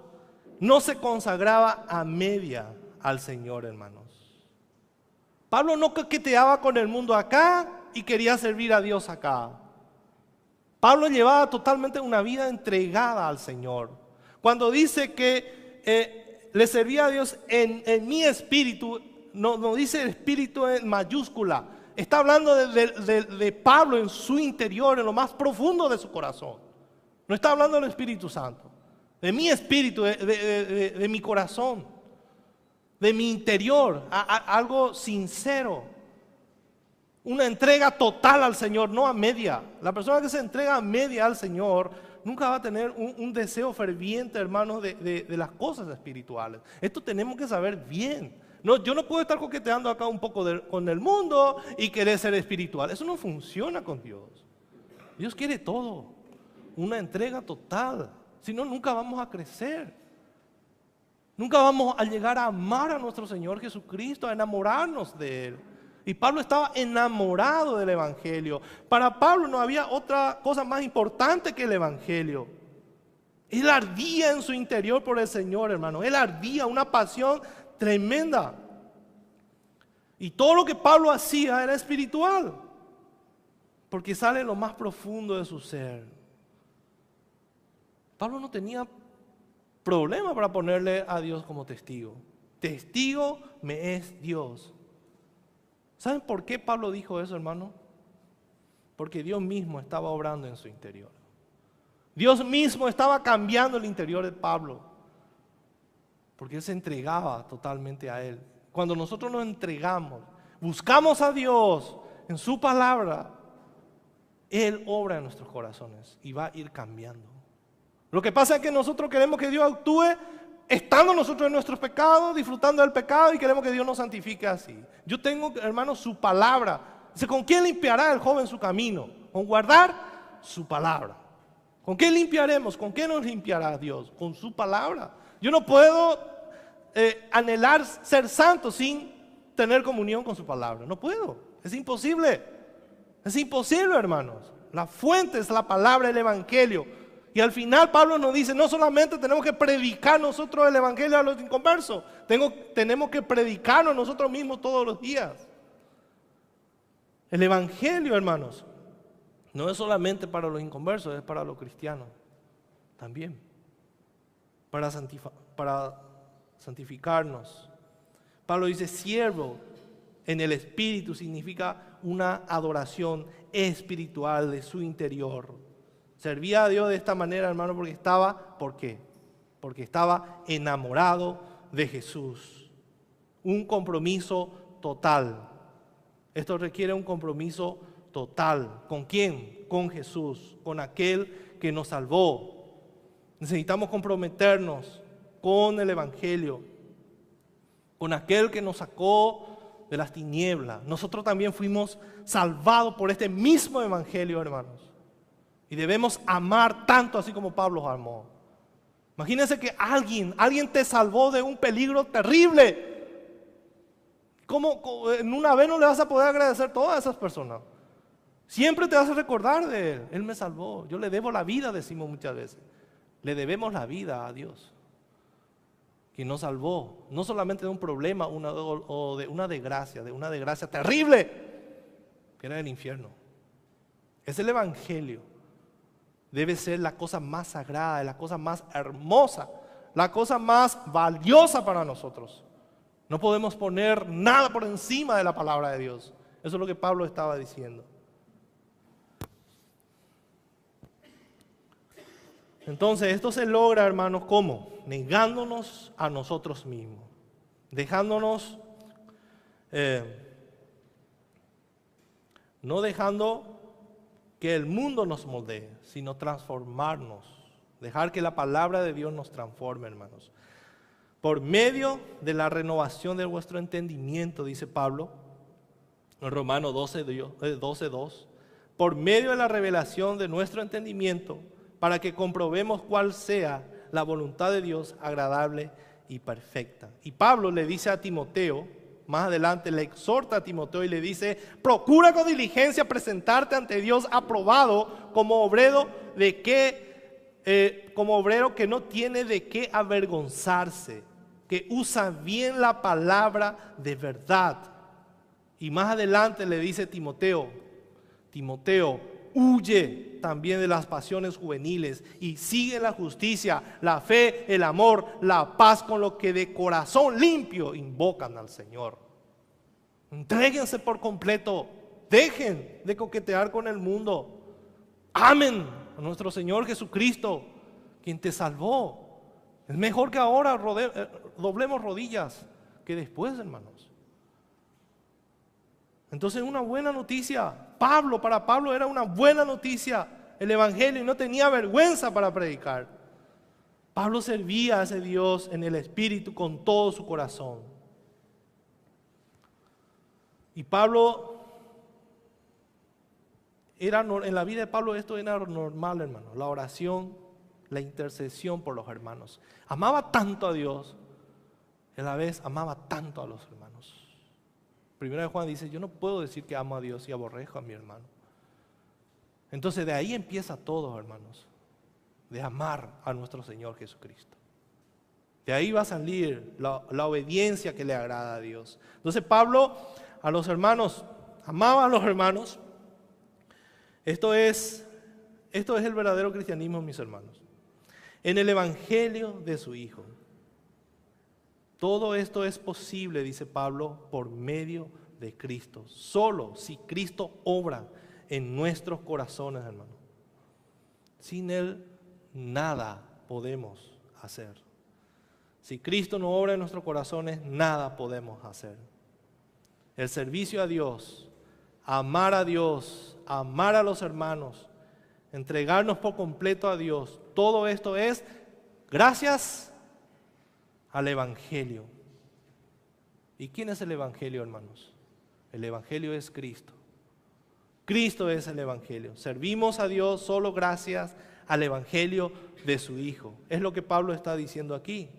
Speaker 1: no se consagraba a media al Señor, hermanos. Pablo no coqueteaba con el mundo acá y quería servir a Dios acá. Pablo llevaba totalmente una vida entregada al Señor. Cuando dice que le servía a Dios en mi espíritu, no dice el espíritu en mayúscula. Está hablando de Pablo en su interior, en lo más profundo de su corazón. No está hablando del Espíritu Santo. De mi espíritu, de mi corazón, de mi interior, algo sincero. Una entrega total al Señor, no a media. La persona que se entrega a media al Señor nunca va a tener un deseo ferviente, hermanos, de las cosas espirituales. Esto tenemos que saber bien. No, yo no puedo estar coqueteando acá un poco con el mundo y querer ser espiritual. Eso no funciona con Dios. Dios quiere todo. Una entrega total. Si no, nunca vamos a crecer. Nunca vamos a llegar a amar a nuestro Señor Jesucristo, a enamorarnos de Él. Y Pablo estaba enamorado del Evangelio. Para Pablo no había otra cosa más importante que el Evangelio. Él ardía en su interior por el Señor, hermano. Él ardía, una pasión tremenda. Y todo lo que Pablo hacía era espiritual, porque sale lo más profundo de su ser. Pablo no tenía problema para ponerle a Dios como testigo. Testigo me es Dios. ¿Saben por qué Pablo dijo eso, hermano? Porque Dios mismo estaba obrando en su interior. Dios mismo estaba cambiando el interior de Pablo, porque él se entregaba totalmente a Él. Cuando nosotros nos entregamos, buscamos a Dios en su palabra, Él obra en nuestros corazones y va a ir cambiando. Lo que pasa es que nosotros queremos que Dios actúe estando nosotros en nuestros pecados, disfrutando del pecado, y queremos que Dios nos santifique así. Yo tengo, hermano, su palabra. Dice, ¿con quién limpiará el joven su camino? Con guardar su palabra. ¿Con qué limpiaremos? ¿Con qué nos limpiará Dios? Con su palabra. Yo no puedo anhelar ser santo sin tener comunión con su palabra. No puedo. Es imposible. Es imposible, hermanos. La fuente es la palabra, el Evangelio. Y al final Pablo nos dice, no solamente tenemos que predicar nosotros el Evangelio a los inconversos, tenemos que predicarlo nosotros mismos todos los días. El Evangelio, hermanos, no es solamente para los inconversos, es para los cristianos también, para santificarnos. Pablo dice, siervo en el Espíritu significa una adoración espiritual de su interior. Servía a Dios de esta manera, hermano, porque ¿por qué? Porque estaba enamorado de Jesús. Un compromiso total. Esto requiere un compromiso total. ¿Con quién? Con Jesús, con aquel que nos salvó. Necesitamos comprometernos con el Evangelio, con aquel que nos sacó de las tinieblas. Nosotros también fuimos salvados por este mismo Evangelio, hermanos. Y debemos amar tanto así como Pablo amó. Imagínense que alguien te salvó de un peligro terrible. ¿Cómo en una vez no le vas a poder agradecer a todas esas personas? Siempre te vas a recordar de Él. Él me salvó. Yo le debo la vida, decimos muchas veces. Le debemos la vida a Dios, quien nos salvó, no solamente de un problema o de una desgracia terrible, que era el infierno. Es el Evangelio. Debe ser la cosa más sagrada, la cosa más hermosa, la cosa más valiosa para nosotros. No podemos poner nada por encima de la palabra de Dios. Eso es lo que Pablo estaba diciendo. Entonces, esto se logra, hermanos, ¿cómo? Negándonos a nosotros mismos, dejándonos, no dejando que el mundo nos moldee, sino transformarnos, dejar que la palabra de Dios nos transforme, hermanos. Por medio de la renovación de vuestro entendimiento, dice Pablo, en Romanos 12:2, por medio de la revelación de nuestro entendimiento, para que comprobemos cuál sea la voluntad de Dios agradable y perfecta. Y Pablo le dice a Timoteo, más adelante le exhorta a Timoteo y le dice, procura con diligencia presentarte ante Dios aprobado como obrero que no tiene de qué avergonzarse, que usa bien la palabra de verdad. Y más adelante le dice Timoteo, huye también de las pasiones juveniles y sigue la justicia, la fe, el amor, la paz con los que de corazón limpio invocan al Señor. Entréguense por completo, dejen de coquetear con el mundo, amen a nuestro Señor Jesucristo, quien te salvó. Es mejor que ahora doblemos rodillas que después, hermanos. Entonces, una buena noticia. Para Pablo era una buena noticia el Evangelio y no tenía vergüenza para predicar. Pablo servía a ese Dios en el Espíritu con todo su corazón. Y Pablo, en la vida de Pablo esto era normal, hermano. La oración, la intercesión por los hermanos. Amaba tanto a Dios, y a la vez amaba tanto a los hermanos. Primera de Juan dice, yo no puedo decir que amo a Dios y aborrezco a mi hermano. Entonces de ahí empieza todo, hermanos, de amar a nuestro Señor Jesucristo. De ahí va a salir la obediencia que le agrada a Dios. Entonces Pablo a los hermanos, amaba a los hermanos. Esto es el verdadero cristianismo, mis hermanos. En el evangelio de su Hijo. Todo esto es posible, dice Pablo, por medio de Cristo. Solo si Cristo obra en nuestros corazones, hermano. Sin Él nada podemos hacer. Si Cristo no obra en nuestros corazones, nada podemos hacer. El servicio a Dios, amar a Dios, amar a los hermanos, entregarnos por completo a Dios, todo esto es gracias al Evangelio. ¿Y quién es el Evangelio, hermanos? El Evangelio es Cristo. Cristo es el Evangelio. Servimos a Dios solo gracias al Evangelio de su Hijo. Es lo que Pablo está diciendo aquí.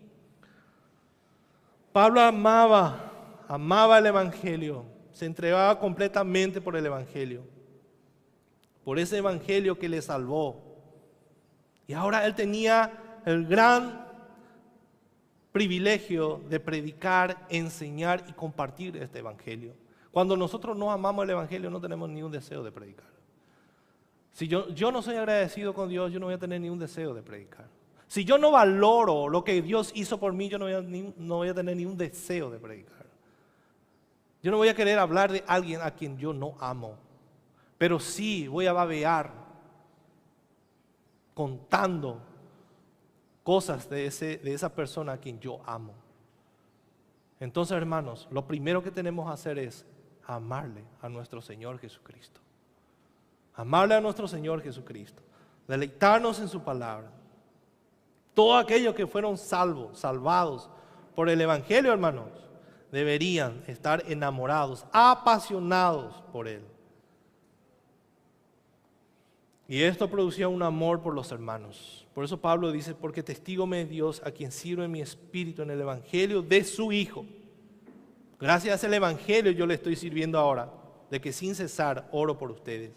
Speaker 1: Pablo amaba el Evangelio, se entregaba completamente por el Evangelio, por ese Evangelio que le salvó. Y ahora él tenía el gran privilegio de predicar, enseñar y compartir este Evangelio. Cuando nosotros no amamos el Evangelio, no tenemos ni un deseo de predicar. Si yo no soy agradecido con Dios, yo no voy a tener ni un deseo de predicar. Si yo no valoro lo que Dios hizo por mí, yo no voy a tener ni un deseo de predicar. Yo no voy a querer hablar de alguien a quien yo no amo, pero sí voy a babear contando cosas de esa persona a quien yo amo. Entonces, hermanos, lo primero que tenemos que hacer es amarle a nuestro Señor Jesucristo. Amarle a nuestro Señor Jesucristo. Deleitarnos en su palabra. Todos aquellos que fueron salvados por el Evangelio, hermanos, deberían estar enamorados, apasionados por Él. Y esto producía un amor por los hermanos. Por eso Pablo dice, porque testigo me es Dios, a quien sirve mi espíritu en el Evangelio de su Hijo. Gracias al Evangelio yo le estoy sirviendo ahora, de que sin cesar oro por ustedes.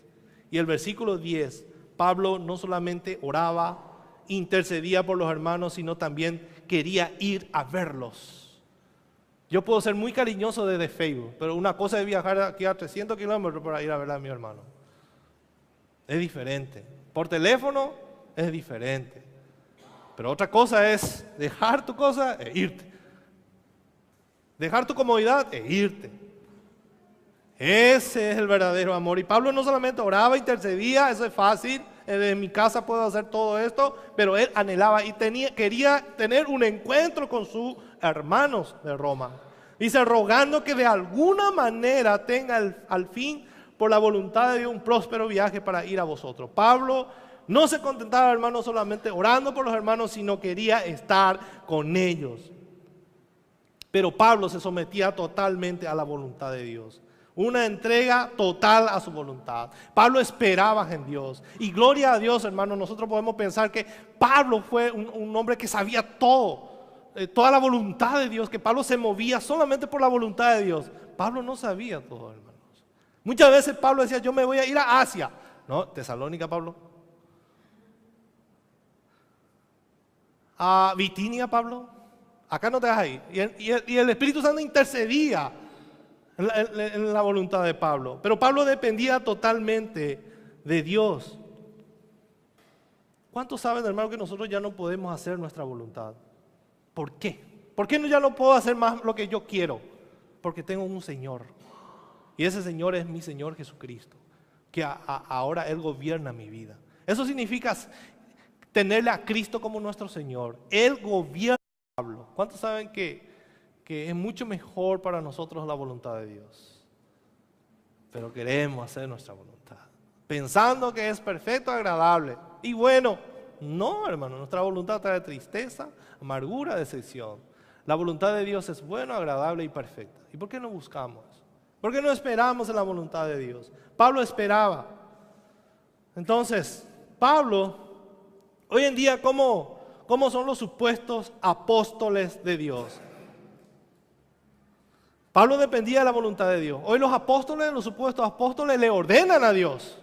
Speaker 1: Y el versículo 10, Pablo no solamente oraba, intercedía por los hermanos, sino también quería ir a verlos. Yo puedo ser muy cariñoso desde Facebook, pero una cosa es viajar aquí a 300 kilómetros para ir a ver a mi hermano. Es diferente. Por teléfono es diferente. Pero otra cosa es dejar tu cosa e irte. Dejar tu comodidad e irte. Ese es el verdadero amor. Y Pablo no solamente oraba, intercedía, eso es fácil. Desde mi casa puedo hacer todo esto, pero él anhelaba y quería tener un encuentro con sus hermanos de Roma. Dice, rogando que de alguna manera tenga al fin, por la voluntad de Dios, un próspero viaje para ir a vosotros. Pablo no se contentaba, hermanos, solamente orando por los hermanos, sino quería estar con ellos. Pero Pablo se sometía totalmente a la voluntad de Dios. Una entrega total a su voluntad. Pablo esperaba en Dios. Y gloria a Dios, hermanos, nosotros podemos pensar que Pablo fue un hombre que sabía todo. Toda la voluntad de Dios, que Pablo se movía solamente por la voluntad de Dios. Pablo no sabía todo, hermanos. Muchas veces Pablo decía, yo me voy a ir a Asia. No, Tesalónica, Pablo. A Bitinia, Pablo. Acá no te vas a ir. Y el Espíritu Santo intercedía en la voluntad de Pablo. Pero Pablo dependía totalmente de Dios. ¿Cuántos saben, hermano, que nosotros ya no podemos hacer nuestra voluntad? ¿Por qué? ¿Por qué ya no puedo hacer más lo que yo quiero? Porque tengo un Señor. Y ese Señor es mi Señor Jesucristo. Que ahora Él gobierna mi vida. Eso significa tenerle a Cristo como nuestro Señor. Él gobierna a Pablo. ¿Cuántos saben que es mucho mejor para nosotros la voluntad de Dios? Pero queremos hacer nuestra voluntad, pensando que es perfecto, agradable. Y bueno, no, hermano, nuestra voluntad trae tristeza, amargura, decepción. La voluntad de Dios es buena, agradable y perfecta. ¿Y por qué no buscamos? ¿Por qué no esperamos en la voluntad de Dios? Pablo esperaba. Entonces, Pablo Hoy en día, ¿cómo son los supuestos apóstoles de Dios? Pablo dependía de la voluntad de Dios. Hoy los apóstoles, los supuestos apóstoles, le ordenan a Dios: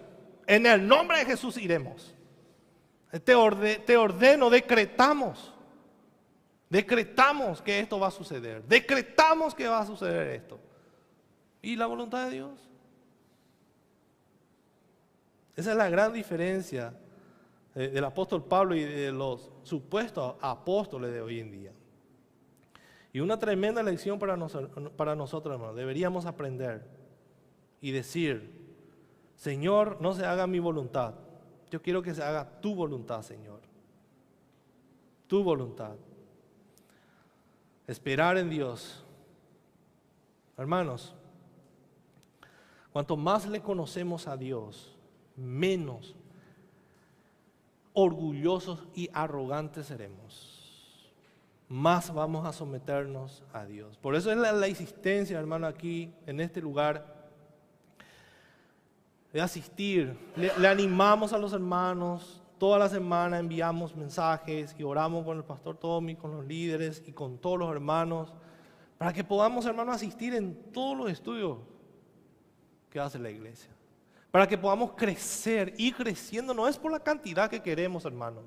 Speaker 1: en el nombre de Jesús iremos. Te ordeno, decretamos que esto va a suceder. Decretamos que va a suceder esto. ¿Y la voluntad de Dios? Esa es la gran diferencia del apóstol Pablo y de los supuestos apóstoles de hoy en día. Y una tremenda lección para nosotros, hermanos. Deberíamos aprender y decir: Señor, no se haga mi voluntad. Yo quiero que se haga tu voluntad, Señor. Tu voluntad. Esperar en Dios. Hermanos, cuanto más le conocemos a Dios, menos orgullosos y arrogantes seremos. Más vamos a someternos a Dios. Por eso es la insistencia, hermano, aquí en este lugar de asistir. Le animamos a los hermanos. Toda la semana enviamos mensajes y oramos con el pastor Tommy, con los líderes y con todos los hermanos, para que podamos, hermanos, asistir en todos los estudios que hace la iglesia. Para que podamos crecer, ir creciendo. No es por la cantidad que queremos, hermanos.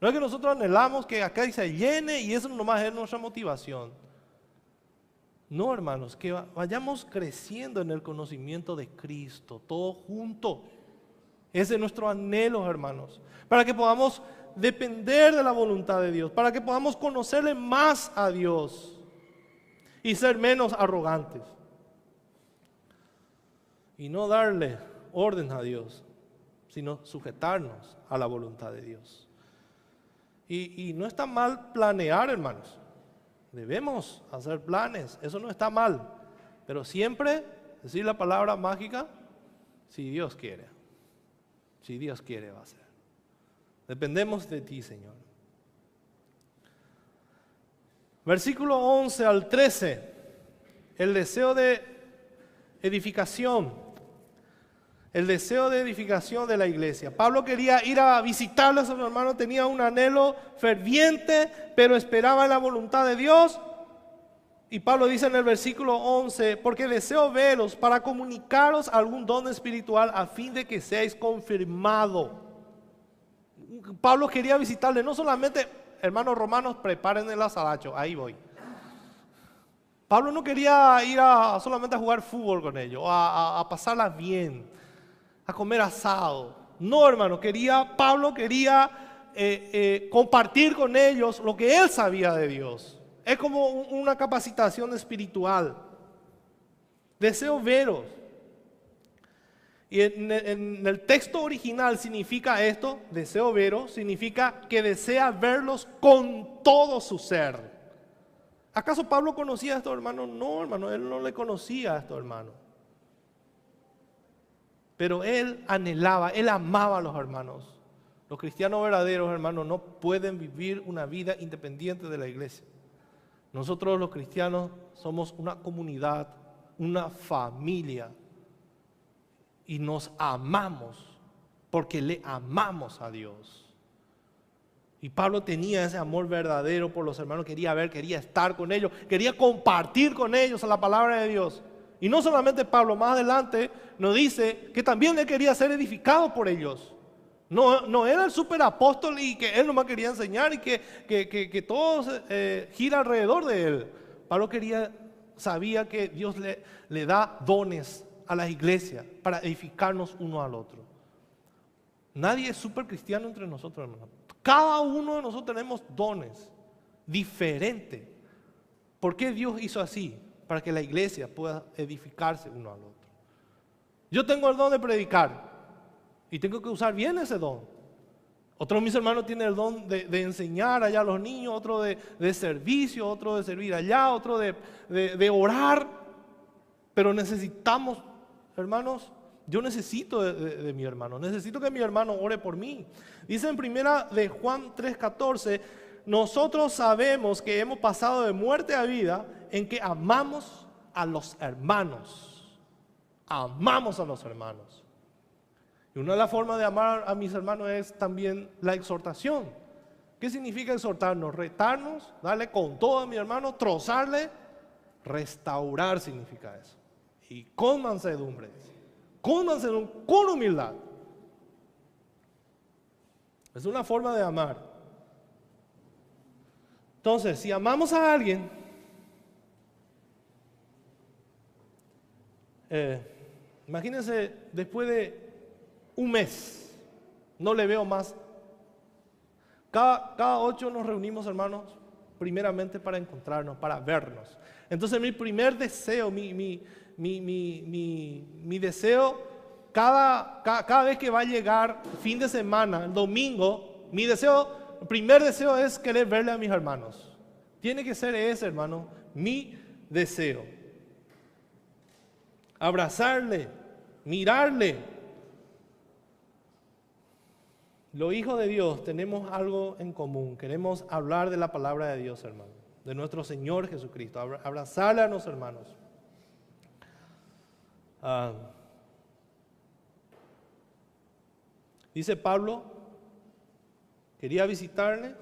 Speaker 1: No es que nosotros anhelamos que acá se llene y eso nomás es nuestra motivación. No, hermanos, que vayamos creciendo en el conocimiento de Cristo, todos juntos. Ese es nuestro anhelo, hermanos. Para que podamos depender de la voluntad de Dios. Para que podamos conocerle más a Dios y ser menos arrogantes. Y no darle orden a Dios, sino sujetarnos a la voluntad de Dios. Y no está mal planear, hermanos. Debemos hacer planes, eso no está mal. Pero siempre decir la palabra mágica: si Dios quiere. Si Dios quiere, va a ser. Dependemos de ti, Señor. Versículo 11 al 13. El deseo de edificación. El deseo de edificación de la iglesia. Pablo quería ir a visitarlos a sus hermanos, tenía un anhelo ferviente, pero esperaba en la voluntad de Dios. Y Pablo dice en el versículo 11: porque deseo veros para comunicaros algún don espiritual a fin de que seáis confirmados. Pablo quería visitarle, no solamente, hermanos romanos, preparen el asadacho, ahí voy. Pablo no quería ir solamente a jugar fútbol con ellos, a pasarla bien, a comer asado. No, hermano, Pablo quería compartir con ellos lo que él sabía de Dios. Es como una capacitación espiritual. Deseo veros. Y en el texto original significa esto: deseo veros, significa que desea verlos con todo su ser. ¿Acaso Pablo conocía a estos hermanos? No, hermano, él no le conocía a estos hermanos. Pero él anhelaba, él amaba a los hermanos. Los cristianos verdaderos, hermanos, no pueden vivir una vida independiente de la iglesia. Nosotros los cristianos somos una comunidad, una familia. Y nos amamos porque le amamos a Dios. Y Pablo tenía ese amor verdadero por los hermanos. Quería estar con ellos, quería compartir con ellos la palabra de Dios. Y no solamente Pablo, más adelante nos dice que también él quería ser edificado por ellos. No era el superapóstol y que él nomás quería enseñar y que todo gira alrededor de él. Pablo sabía que Dios le da dones a las iglesias para edificarnos uno al otro. Nadie es super cristiano entre nosotros, hermanos. Cada uno de nosotros tenemos dones diferentes. ¿Por qué Dios hizo así? Para que la iglesia pueda edificarse uno al otro. Yo tengo el don de predicar y tengo que usar bien ese don. Otro de mis hermanos tiene el don de enseñar allá a los niños, otro de servicio, otro de servir allá, otro de orar. Pero necesitamos, hermanos, yo necesito de mi hermano, necesito que mi hermano ore por mí. Dice en primera de Juan 3:14: nosotros sabemos que hemos pasado de muerte a vida en que amamos a los hermanos. Amamos a los hermanos. Y una de las formas de amar a mis hermanos es también la exhortación. ¿Qué significa exhortarnos? Retarnos, darle con todo a mi hermano, trozarle, restaurar significa eso. Y con mansedumbre, con humildad. Es una forma de amar. Entonces, si amamos a alguien, imagínense, después de un mes, no le veo más. Cada 8 nos reunimos, hermanos, primeramente para encontrarnos, para vernos. Entonces mi primer deseo, mi deseo, cada vez que va a llegar fin de semana, el domingo, el primer deseo es querer verle a mis hermanos. Tiene que ser ese, hermano, mi deseo. Abrazarle, mirarle. Los hijos de Dios tenemos algo en común. Queremos hablar de la palabra de Dios, hermano, de nuestro Señor Jesucristo, abrazarle a los hermanos. Dice Pablo, quería visitarle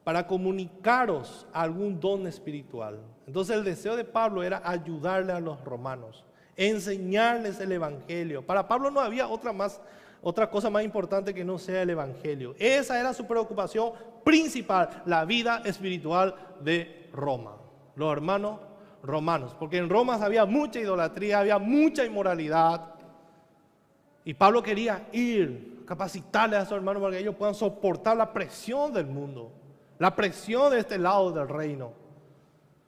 Speaker 1: para comunicaros algún don espiritual. Entonces el deseo de Pablo era ayudarle a los romanos, enseñarles el evangelio. Para Pablo no había otra cosa más importante que no sea el evangelio. Esa era su preocupación principal, la vida espiritual de Roma. Los hermanos romanos, porque en Roma había mucha idolatría, había mucha inmoralidad. Y Pablo quería ir, capacitarle a sus hermanos para que ellos puedan soportar la presión del mundo, la presión de este lado del reino,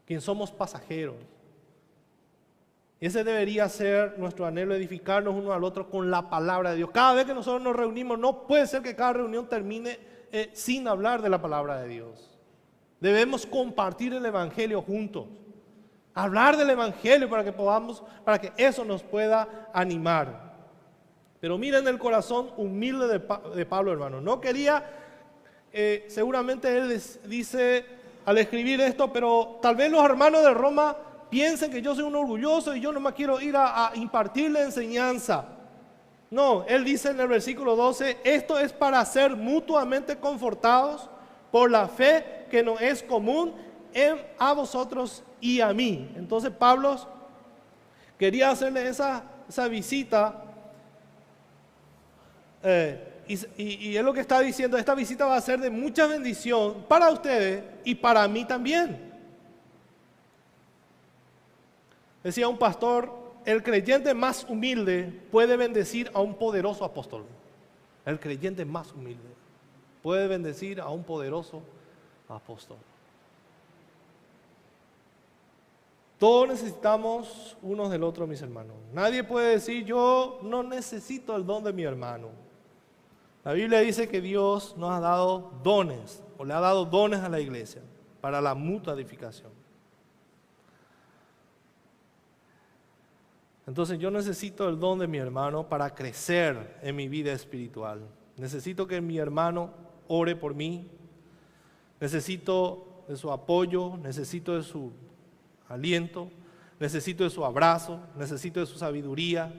Speaker 1: quien somos pasajeros. Y ese debería ser nuestro anhelo, edificarnos uno al otro con la palabra de Dios. Cada vez que nosotros nos reunimos, no puede ser que cada reunión termine sin hablar de la palabra de Dios. Debemos compartir el evangelio juntos, hablar del evangelio para que eso nos pueda animar. Pero miren el corazón humilde de Pablo, hermano. No quería, seguramente él dice al escribir esto, pero tal vez los hermanos de Roma piensen que yo soy un orgulloso y yo nomás quiero ir a impartirle enseñanza. No, él dice en el versículo 12, esto es para ser mutuamente confortados por la fe que nos es común a vosotros y a mí. Entonces Pablo quería hacerle esa visita y es lo que está diciendo, esta visita va a ser de mucha bendición para ustedes y para mí también. Decía un pastor, el creyente más humilde puede bendecir a un poderoso apóstol. El creyente más humilde puede bendecir a un poderoso apóstol. Todos necesitamos unos del otro, mis hermanos. Nadie puede decir, yo no necesito el don de mi hermano. La Biblia dice que Dios nos ha dado dones, o le ha dado dones a la iglesia para la mutua edificación. Entonces yo necesito el don de mi hermano para crecer en mi vida espiritual. Necesito que mi hermano ore por mí. Necesito de su apoyo, necesito de su aliento, necesito de su abrazo, necesito de su sabiduría,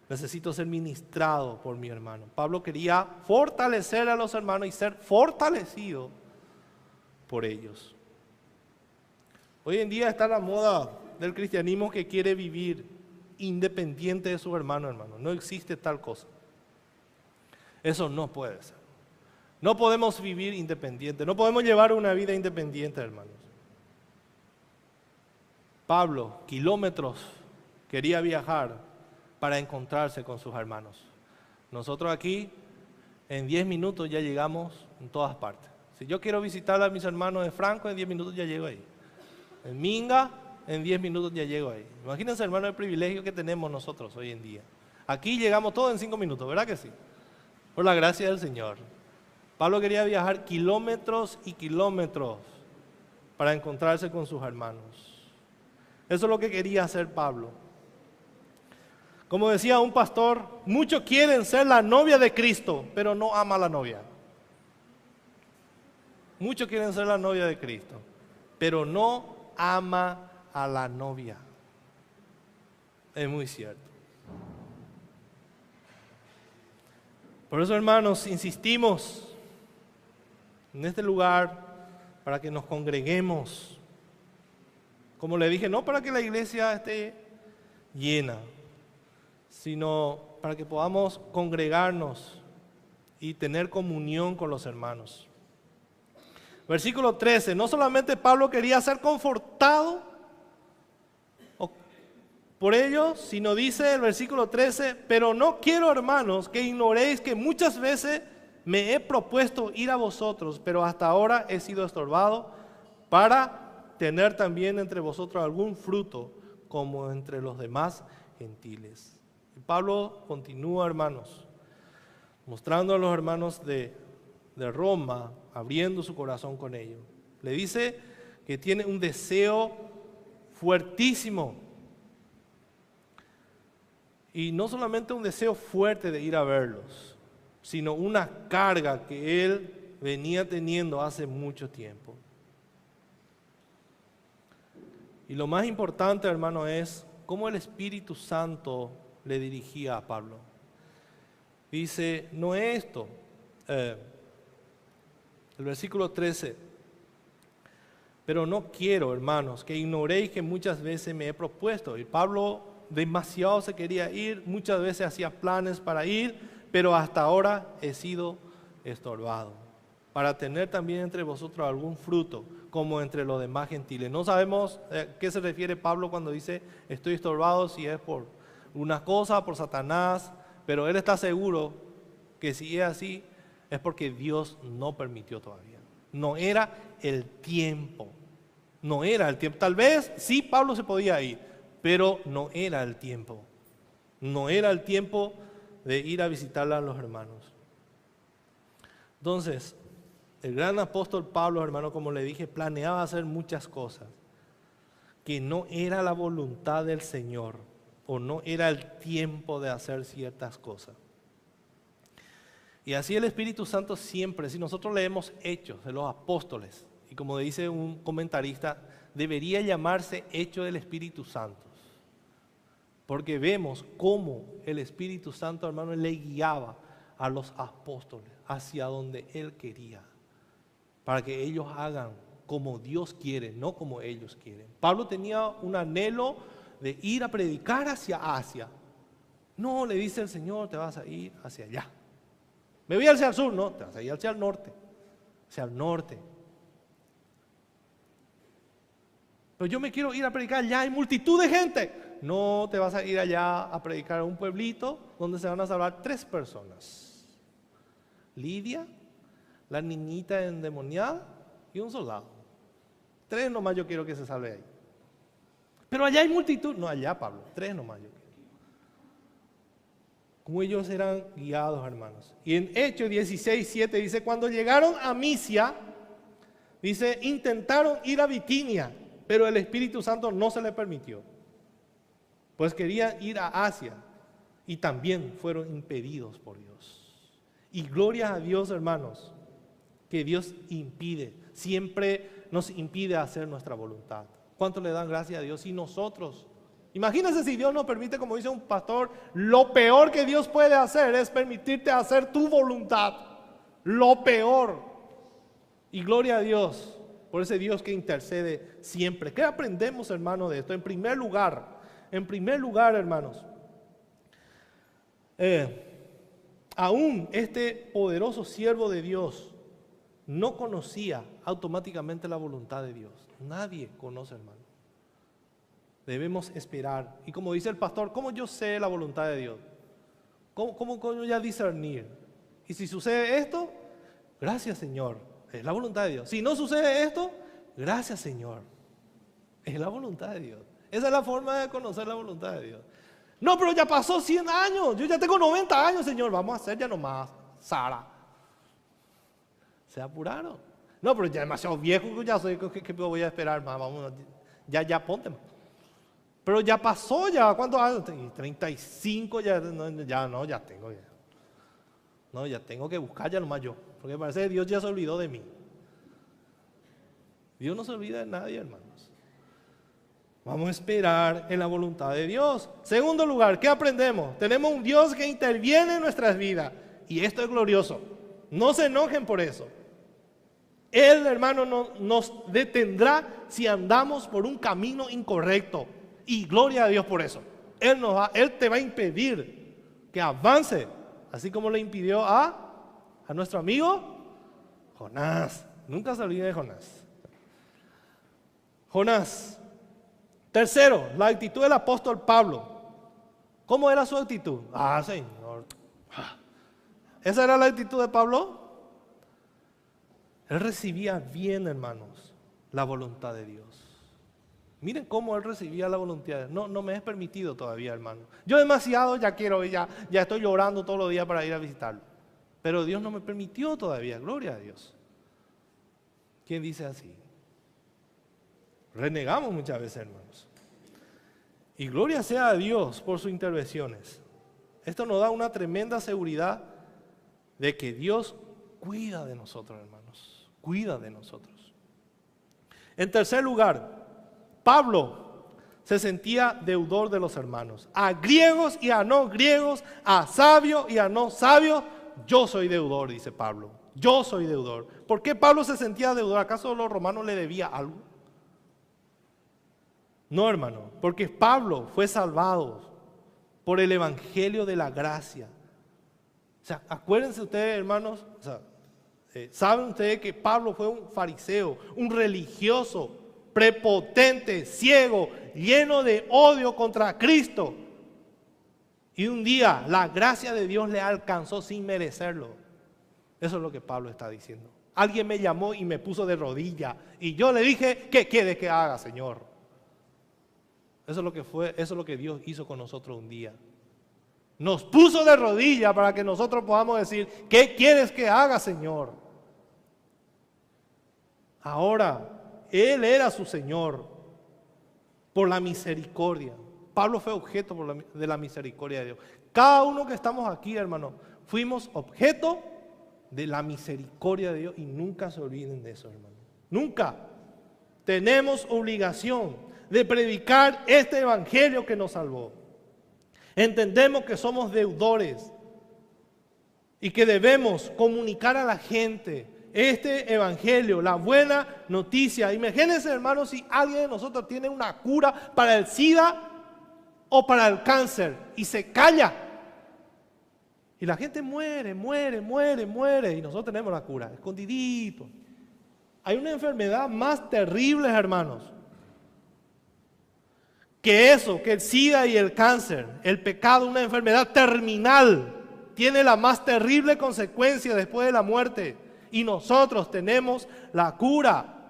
Speaker 1: necesito ser ministrado por mi hermano. Pablo quería fortalecer a los hermanos y ser fortalecido por ellos. Hoy en día está la moda del cristianismo que quiere vivir independiente de su hermano. No existe tal cosa. Eso no puede ser. No podemos vivir independiente, no podemos llevar una vida independiente, hermanos. Pablo, kilómetros, quería viajar para encontrarse con sus hermanos. Nosotros aquí, en 10 minutos ya llegamos en todas partes. Si yo quiero visitar a mis hermanos de Franco, en 10 minutos ya llego ahí. En Minga, en 10 minutos ya llego ahí. Imagínense, hermano, el privilegio que tenemos nosotros hoy en día. Aquí llegamos todos en 5 minutos, ¿verdad que sí? Por la gracia del Señor. Pablo quería viajar kilómetros y kilómetros para encontrarse con sus hermanos. Eso es lo que quería hacer Pablo. Como decía un pastor, muchos quieren ser la novia de Cristo, pero no ama a la novia. Muchos quieren ser la novia de Cristo, pero no ama a la novia. Es muy cierto. Por eso, hermanos, insistimos en este lugar para que nos congreguemos. Como le dije, no para que la iglesia esté llena, sino para que podamos congregarnos y tener comunión con los hermanos. Versículo 13, no solamente Pablo quería ser confortado por ello, sino dice el versículo 13, pero no quiero, hermanos, que ignoréis que muchas veces me he propuesto ir a vosotros, pero hasta ahora he sido estorbado para tener también entre vosotros algún fruto, como entre los demás gentiles. Y Pablo continúa, hermanos, mostrando a los hermanos de Roma, abriendo su corazón con ellos. Le dice que tiene un deseo fuertísimo. Y no solamente un deseo fuerte de ir a verlos, sino una carga que él venía teniendo hace mucho tiempo. Y lo más importante, hermano, es cómo el Espíritu Santo le dirigía a Pablo. Dice, no es esto, el versículo 13, pero no quiero, hermanos, que ignoréis que muchas veces me he propuesto. Y Pablo demasiado se quería ir, muchas veces hacía planes para ir, pero hasta ahora he sido estorbado, para tener también entre vosotros algún fruto, como entre los demás gentiles. No sabemos a qué se refiere Pablo cuando dice estoy estorbado, si es por una cosa, por Satanás, pero él está seguro que si es así, es porque Dios no permitió todavía. No era el tiempo, no era el tiempo. Tal vez sí Pablo se podía ir, pero no era el tiempo. No era el tiempo de ir a visitarle a los hermanos. Entonces, el gran apóstol Pablo, hermano, como le dije, planeaba hacer muchas cosas que no era la voluntad del Señor o no era el tiempo de hacer ciertas cosas. Y así el Espíritu Santo siempre, si nosotros leemos Hechos de los Apóstoles, y como dice un comentarista, debería llamarse Hechos del Espíritu Santo. Porque vemos cómo el Espíritu Santo, hermano, le guiaba a los apóstoles hacia donde Él quería, para que ellos hagan como Dios quiere, no como ellos quieren. Pablo tenía un anhelo de ir a predicar hacia Asia. No, le dice el Señor, te vas a ir hacia allá. Me voy hacia el sur, no, te vas a ir hacia el norte. Hacia el norte. Pero yo me quiero ir a predicar allá, hay multitud de gente. No, te vas a ir allá a predicar a un pueblito donde se van a salvar 3 personas. Lidia, la niñita endemoniada y un soldado. 3 nomás yo quiero que se salve ahí. Pero allá hay multitud. No, allá, Pablo, 3 nomás yo quiero. Como ellos eran guiados, hermanos. Y en Hechos 16:7 dice, cuando llegaron a Misia, dice, intentaron ir a Bitinia, pero el Espíritu Santo no se les permitió. Pues querían ir a Asia y también fueron impedidos por Dios. Y gloria a Dios, hermanos, que Dios impide, siempre nos impide hacer nuestra voluntad. ¿Cuánto le dan gracias a Dios? Y nosotros, imagínense si Dios nos permite, como dice un pastor, lo peor que Dios puede hacer es permitirte hacer tu voluntad. Lo peor. Y gloria a Dios por ese Dios que intercede siempre. ¿Qué aprendemos, hermano, de esto? En primer lugar, hermanos, aún este poderoso siervo de Dios no conocía automáticamente la voluntad de Dios. Nadie conoce, hermano. Debemos esperar. Y como dice el pastor, ¿cómo yo sé la voluntad de Dios? ¿Cómo yo ya discernir? Y si sucede esto, gracias, Señor, es la voluntad de Dios. Si no sucede esto, gracias, Señor, es la voluntad de Dios. Esa es la forma de conocer la voluntad de Dios. No, pero ya pasó 100 años. Yo ya tengo 90 años, Señor. Vamos a hacer ya nomás, Sara. Se apuraron. No, pero ya demasiado viejo, ya soy, ¿qué voy a esperar más? Vamos, ya ponte más. Pero ya pasó ya, ¿cuántos años? 35 ya tengo ya. No, ya tengo que buscar ya nomás yo. Porque parece que Dios ya se olvidó de mí. Dios no se olvida de nadie, hermanos. Vamos a esperar en la voluntad de Dios. Segundo lugar, ¿qué aprendemos? Tenemos un Dios que interviene en nuestras vidas. Y esto es glorioso. No se enojen por eso. Él, hermano, no nos detendrá si andamos por un camino incorrecto. Y gloria a Dios por eso. Él te va a impedir que avance, así como le impidió a nuestro amigo Jonás. Nunca se olvide de Jonás. Jonás. Tercero, la actitud del apóstol Pablo. ¿Cómo era su actitud? Señor. ¿Esa era la actitud de Pablo? Él recibía bien, hermanos, la voluntad de Dios. Miren cómo él recibía la voluntad de Dios. No me es permitido todavía, hermano. Yo demasiado ya quiero, ya estoy llorando todos los días para ir a visitarlo. Pero Dios no me permitió todavía, gloria a Dios. ¿Quién dice así? Renegamos muchas veces, hermanos. Y gloria sea a Dios por sus intervenciones. Esto nos da una tremenda seguridad de que Dios cuida de nosotros, hermanos. Cuida de nosotros. En tercer lugar, Pablo se sentía deudor de los hermanos. A griegos y a no griegos, a sabios y a no sabios, yo soy deudor, dice Pablo. Yo soy deudor. ¿Por qué Pablo se sentía deudor? ¿Acaso los romanos le debía algo? No, hermano, porque Pablo fue salvado por el evangelio de la gracia. O sea, acuérdense ustedes, hermanos, saben ustedes que Pablo fue un fariseo, un religioso, prepotente, ciego, lleno de odio contra Cristo. Y un día la gracia de Dios le alcanzó sin merecerlo. Eso es lo que Pablo está diciendo. Alguien me llamó y me puso de rodilla y yo le dije, ¿qué quiere que haga, Señor? Eso es lo que Dios hizo con nosotros un día. Nos puso de rodilla para que nosotros podamos decir, ¿qué quieres que haga, Señor? Ahora, Él era su Señor por la misericordia. Pablo fue objeto de la misericordia de Dios. Cada uno que estamos aquí, hermano, fuimos objeto de la misericordia de Dios y nunca se olviden de eso, hermano. Nunca. Tenemos obligación de predicar este evangelio que nos salvó. Entendemos que somos deudores y que debemos comunicar a la gente este evangelio, la buena noticia. Imagínense, hermanos, si alguien de nosotros tiene una cura para el SIDA o para el cáncer y se calla. Y la gente muere y nosotros tenemos la cura, escondidito. Hay una enfermedad más terrible, hermanos, que eso, que el SIDA y el cáncer, el pecado, una enfermedad terminal, tiene la más terrible consecuencia después de la muerte. Y nosotros tenemos la cura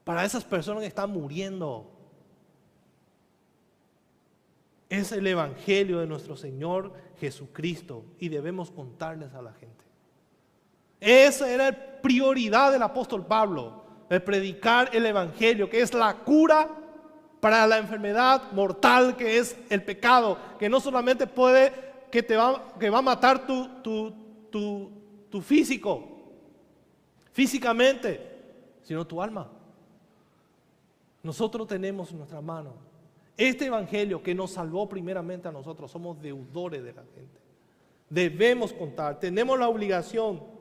Speaker 1: para esas personas que están muriendo. Es el evangelio de nuestro Señor Jesucristo y debemos contarles a la gente. Esa era la prioridad del apóstol Pablo, de predicar el evangelio, que es la cura para la enfermedad mortal que es el pecado, que no solamente que va a matar tu físicamente, sino tu alma. Nosotros tenemos en nuestra mano este evangelio que nos salvó primeramente a nosotros. Somos deudores de la gente. Debemos contar, tenemos la obligación.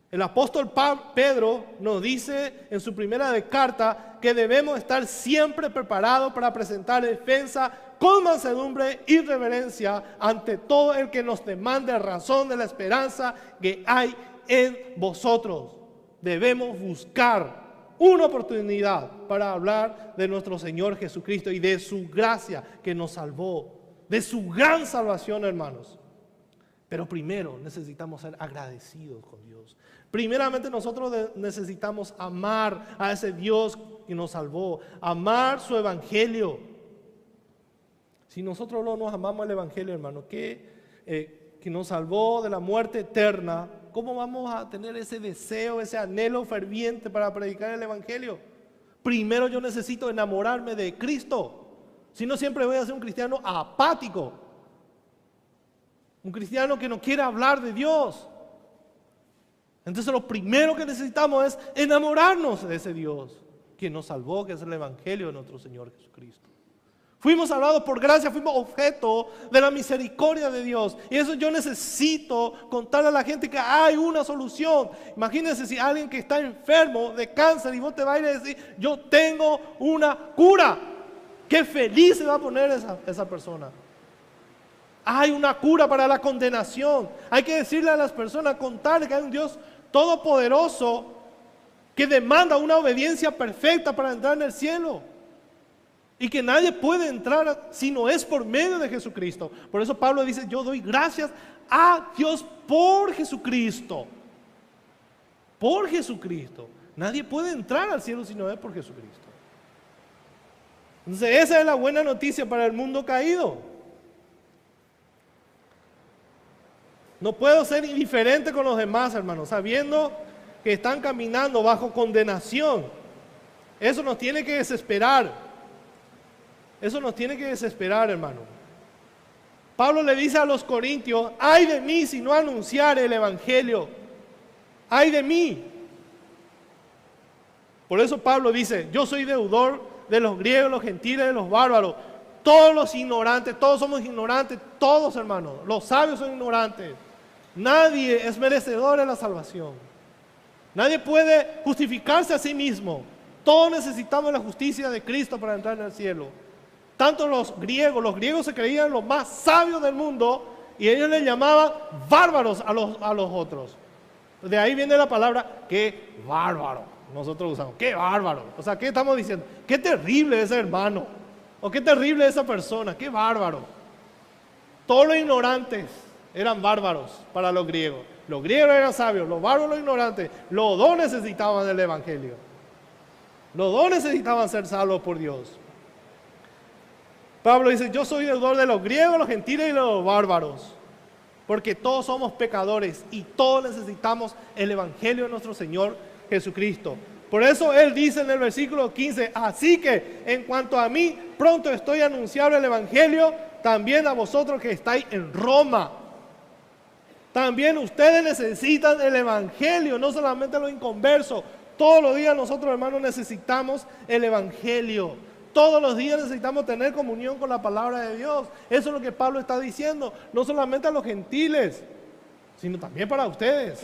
Speaker 1: El apóstol Pedro nos dice en su primera carta que debemos estar siempre preparados para presentar defensa con mansedumbre y reverencia ante todo el que nos demande razón de la esperanza que hay en vosotros. Debemos buscar una oportunidad para hablar de nuestro Señor Jesucristo y de su gracia que nos salvó, de su gran salvación, hermanos. Pero primero necesitamos ser agradecidos con Dios. Primeramente nosotros necesitamos amar a ese Dios que nos salvó, amar su evangelio. Si nosotros no nos amamos el evangelio, hermano, que nos salvó de la muerte eterna, ¿cómo vamos a tener ese deseo, ese anhelo ferviente para predicar el evangelio? Primero yo necesito enamorarme de Cristo. Si no, siempre voy a ser un cristiano apático. Un cristiano que no quiere hablar de Dios. Entonces lo primero que necesitamos es enamorarnos de ese Dios que nos salvó, que es el evangelio de nuestro Señor Jesucristo. Fuimos salvados por gracia, fuimos objeto de la misericordia de Dios. Y eso yo necesito contarle a la gente que hay una solución. Imagínense si alguien que está enfermo de cáncer y vos te vas a ir a decir, yo tengo una cura. Qué feliz se va a poner esa persona. Hay una cura para la condenación. Hay que decirle a las personas, contarle que hay un Dios todopoderoso que demanda una obediencia perfecta para entrar en el cielo. Y que nadie puede entrar si no es por medio de Jesucristo. Por eso Pablo dice, yo doy gracias a Dios por Jesucristo. Por Jesucristo. Nadie puede entrar al cielo si no es por Jesucristo. Entonces esa es la buena noticia para el mundo caído. No puedo ser indiferente con los demás, hermanos, sabiendo que están caminando bajo condenación. Eso nos tiene que desesperar. Eso nos tiene que desesperar, hermano. Pablo le dice a los corintios, ay de mí si no anunciar el evangelio. Ay de mí. Por eso Pablo dice, yo soy deudor de los griegos, los gentiles, de los bárbaros. Todos los ignorantes, todos somos ignorantes, todos, hermanos. Los sabios son ignorantes. Nadie es merecedor de la salvación. Nadie puede justificarse a sí mismo. Todos necesitamos la justicia de Cristo para entrar en el cielo. Tanto los griegos se creían los más sabios del mundo y ellos les llamaban bárbaros a los otros. De ahí viene la palabra, qué bárbaro. Nosotros usamos, qué bárbaro. O sea, ¿qué estamos diciendo? Qué terrible ese hermano. O qué terrible esa persona, qué bárbaro. Todos los ignorantes eran bárbaros para los griegos. Los griegos eran sabios, los bárbaros los ignorantes. Los dos necesitaban del evangelio. Los dos necesitaban ser salvos por Dios. Pablo dice, yo soy deudor de los griegos, los gentiles y los bárbaros, porque todos somos pecadores y todos necesitamos el evangelio de nuestro Señor Jesucristo. Por eso él dice en el versículo 15, así que en cuanto a mí, pronto estoy a anunciar el evangelio, también a vosotros que estáis en Roma. También ustedes necesitan el evangelio, no solamente los inconversos. Todos los días nosotros, hermanos, necesitamos el evangelio. Todos los días necesitamos tener comunión con la palabra de Dios. Eso es lo que Pablo está diciendo. No solamente a los gentiles, sino también para ustedes.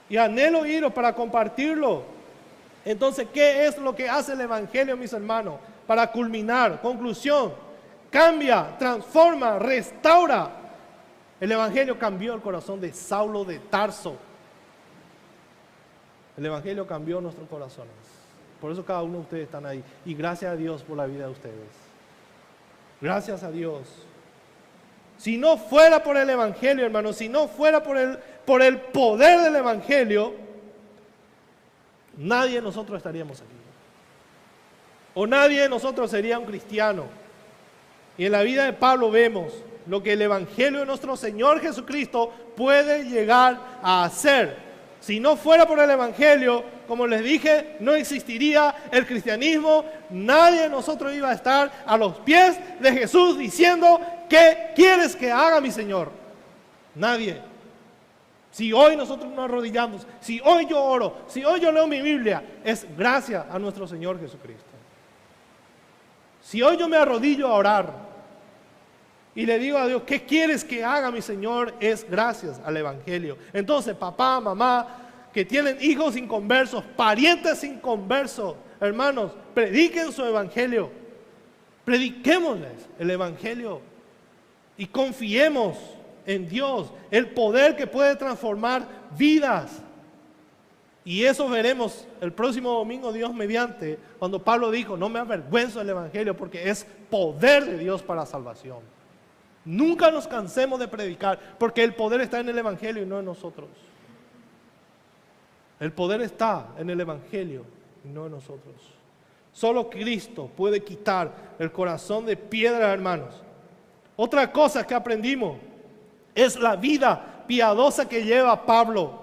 Speaker 1: Y anhelo iros para compartirlo. Entonces, ¿qué es lo que hace el evangelio, mis hermanos? Para culminar, conclusión, cambia, transforma, restaura. El evangelio cambió el corazón de Saulo de Tarso. El evangelio cambió nuestros corazones. Por eso cada uno de ustedes están ahí. Y gracias a Dios por la vida de ustedes. Gracias a Dios. Si no fuera por el evangelio, hermanos, si no fuera por el poder del evangelio, nadie de nosotros estaríamos aquí. O nadie de nosotros sería un cristiano. Y en la vida de Pablo vemos lo que el evangelio de nuestro Señor Jesucristo puede llegar a hacer. Si no fuera por el evangelio, como les dije, no existiría el cristianismo. Nadie de nosotros iba a estar a los pies de Jesús diciendo, ¿qué quieres que haga mi Señor? Nadie. Si hoy nosotros nos arrodillamos, si hoy yo oro, si hoy yo leo mi Biblia, es gracias a nuestro Señor Jesucristo. Si hoy yo me arrodillo a orar y le digo a Dios, ¿qué quieres que haga mi Señor? Es gracias al evangelio. Entonces, papá, mamá, que tienen hijos inconversos, parientes inconversos, hermanos, prediquen su evangelio. Prediquémosles el evangelio y confiemos en Dios, el poder que puede transformar vidas. Y eso veremos el próximo domingo, Dios mediante, cuando Pablo dijo, no me avergüenzo del evangelio porque es poder de Dios para salvación. Nunca nos cansemos de predicar, porque el poder está en el evangelio y no en nosotros. El poder está en el evangelio y no en nosotros. Solo Cristo puede quitar el corazón de piedra, hermanos. Otra cosa que aprendimos es la vida piadosa que lleva Pablo.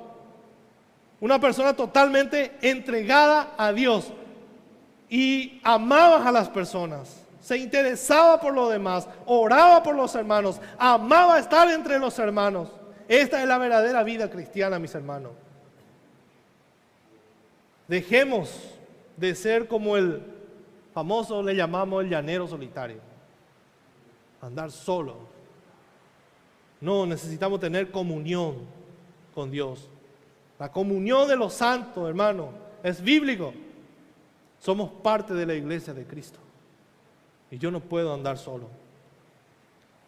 Speaker 1: Una persona totalmente entregada a Dios y amaba a las personas. Se interesaba por los demás, oraba por los hermanos, amaba estar entre los hermanos. Esta es la verdadera vida cristiana, mis hermanos. Dejemos de ser como el famoso le llamamos el llanero solitario. Andar solo. No, necesitamos tener comunión con Dios. La comunión de los santos, hermano, es bíblico. Somos parte de la iglesia de Cristo. Y yo no puedo andar solo.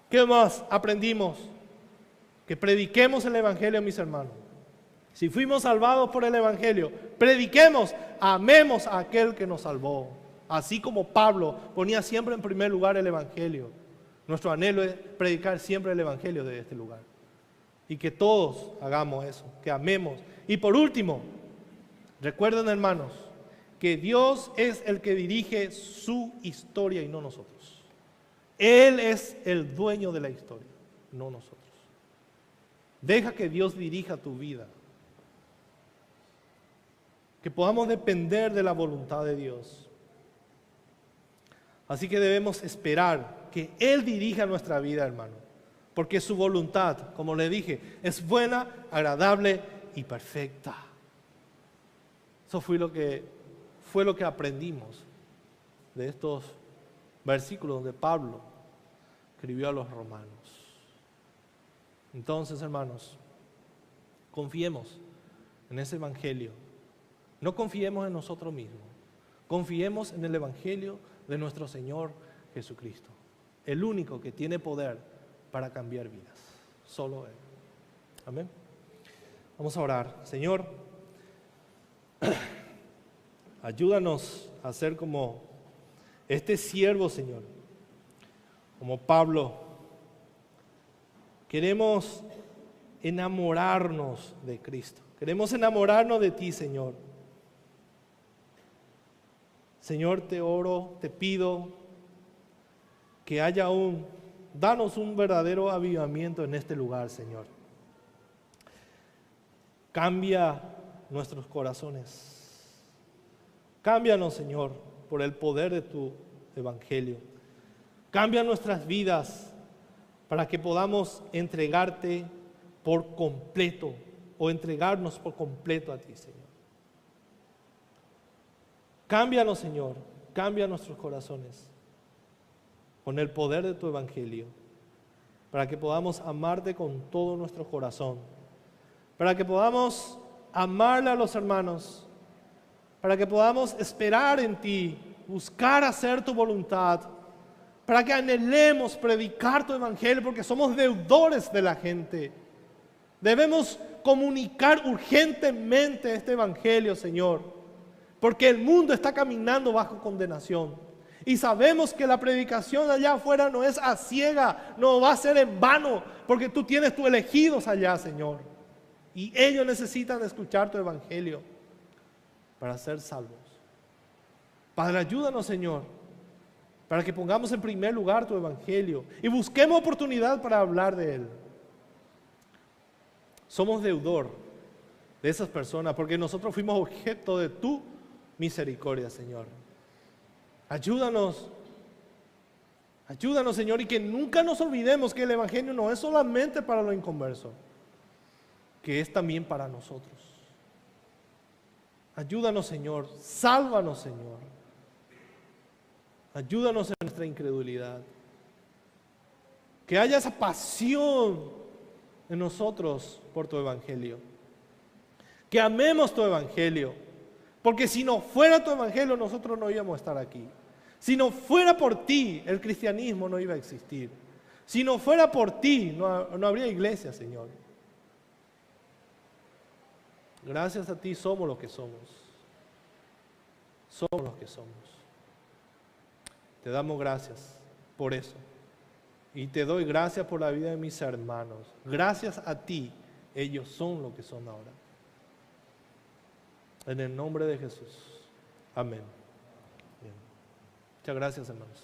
Speaker 1: ¿Qué más aprendimos? Que prediquemos el evangelio, mis hermanos. Si fuimos salvados por el evangelio, prediquemos, amemos a aquel que nos salvó. Así como Pablo ponía siempre en primer lugar el evangelio. Nuestro anhelo es predicar siempre el evangelio de este lugar. Y que todos hagamos eso, que amemos. Y por último, recuerden, hermanos, que Dios es el que dirige su historia y no nosotros. Él es el dueño de la historia, no nosotros. Deja que Dios dirija tu vida. Que podamos depender de la voluntad de Dios. Así que debemos esperar que Él dirija nuestra vida, hermano. Porque su voluntad, como le dije, es buena, agradable y perfecta. Eso fue lo que aprendimos de estos versículos donde Pablo escribió a los romanos. Entonces, hermanos, confiemos en ese evangelio. No confiemos en nosotros mismos. Confiemos en el evangelio de nuestro Señor Jesucristo. El único que tiene poder para cambiar vidas. Solo Él. Amén. Vamos a orar. Señor, ayúdanos a ser como este siervo, Señor. Como Pablo. Queremos enamorarnos de Cristo. Queremos enamorarnos de ti, Señor. Señor, te oro, te pido que danos un verdadero avivamiento en este lugar, Señor. Cambia nuestros corazones. Cámbianos, Señor, por el poder de tu evangelio. Cambia nuestras vidas para que podamos entregarte por completo o entregarnos por completo a ti, Señor. Cámbianos, Señor, cambia nuestros corazones con el poder de tu evangelio, para que podamos amarte con todo nuestro corazón, para que podamos amarle a los hermanos, para que podamos esperar en ti, buscar hacer tu voluntad, para que anhelemos predicar tu evangelio, porque somos deudores de la gente. Debemos comunicar urgentemente este evangelio, Señor, porque el mundo está caminando bajo condenación. Y sabemos que la predicación allá afuera no es a ciega, no va a ser en vano, porque tú tienes tus elegidos allá, Señor. Y ellos necesitan escuchar tu evangelio para ser salvos. Padre, ayúdanos, Señor, para que pongamos en primer lugar tu evangelio y busquemos oportunidad para hablar de él. Somos deudor de esas personas porque nosotros fuimos objeto de tu misericordia, Señor. Ayúdanos, Señor, y que nunca nos olvidemos que el evangelio no es solamente para los inconversos, que es también para nosotros. Ayúdanos, Señor, sálvanos, Señor. Ayúdanos en nuestra incredulidad. Que haya esa pasión en nosotros por tu evangelio. Que amemos tu evangelio. Porque si no fuera tu evangelio, nosotros no íbamos a estar aquí. Si no fuera por ti, el cristianismo no iba a existir. Si no fuera por ti, no habría iglesia, Señor. Gracias a ti somos lo que somos. Somos los que somos. Te damos gracias por eso. Y te doy gracias por la vida de mis hermanos. Gracias a ti, ellos son lo que son ahora. En el nombre de Jesús. Amén. Bien. Muchas gracias, hermanos.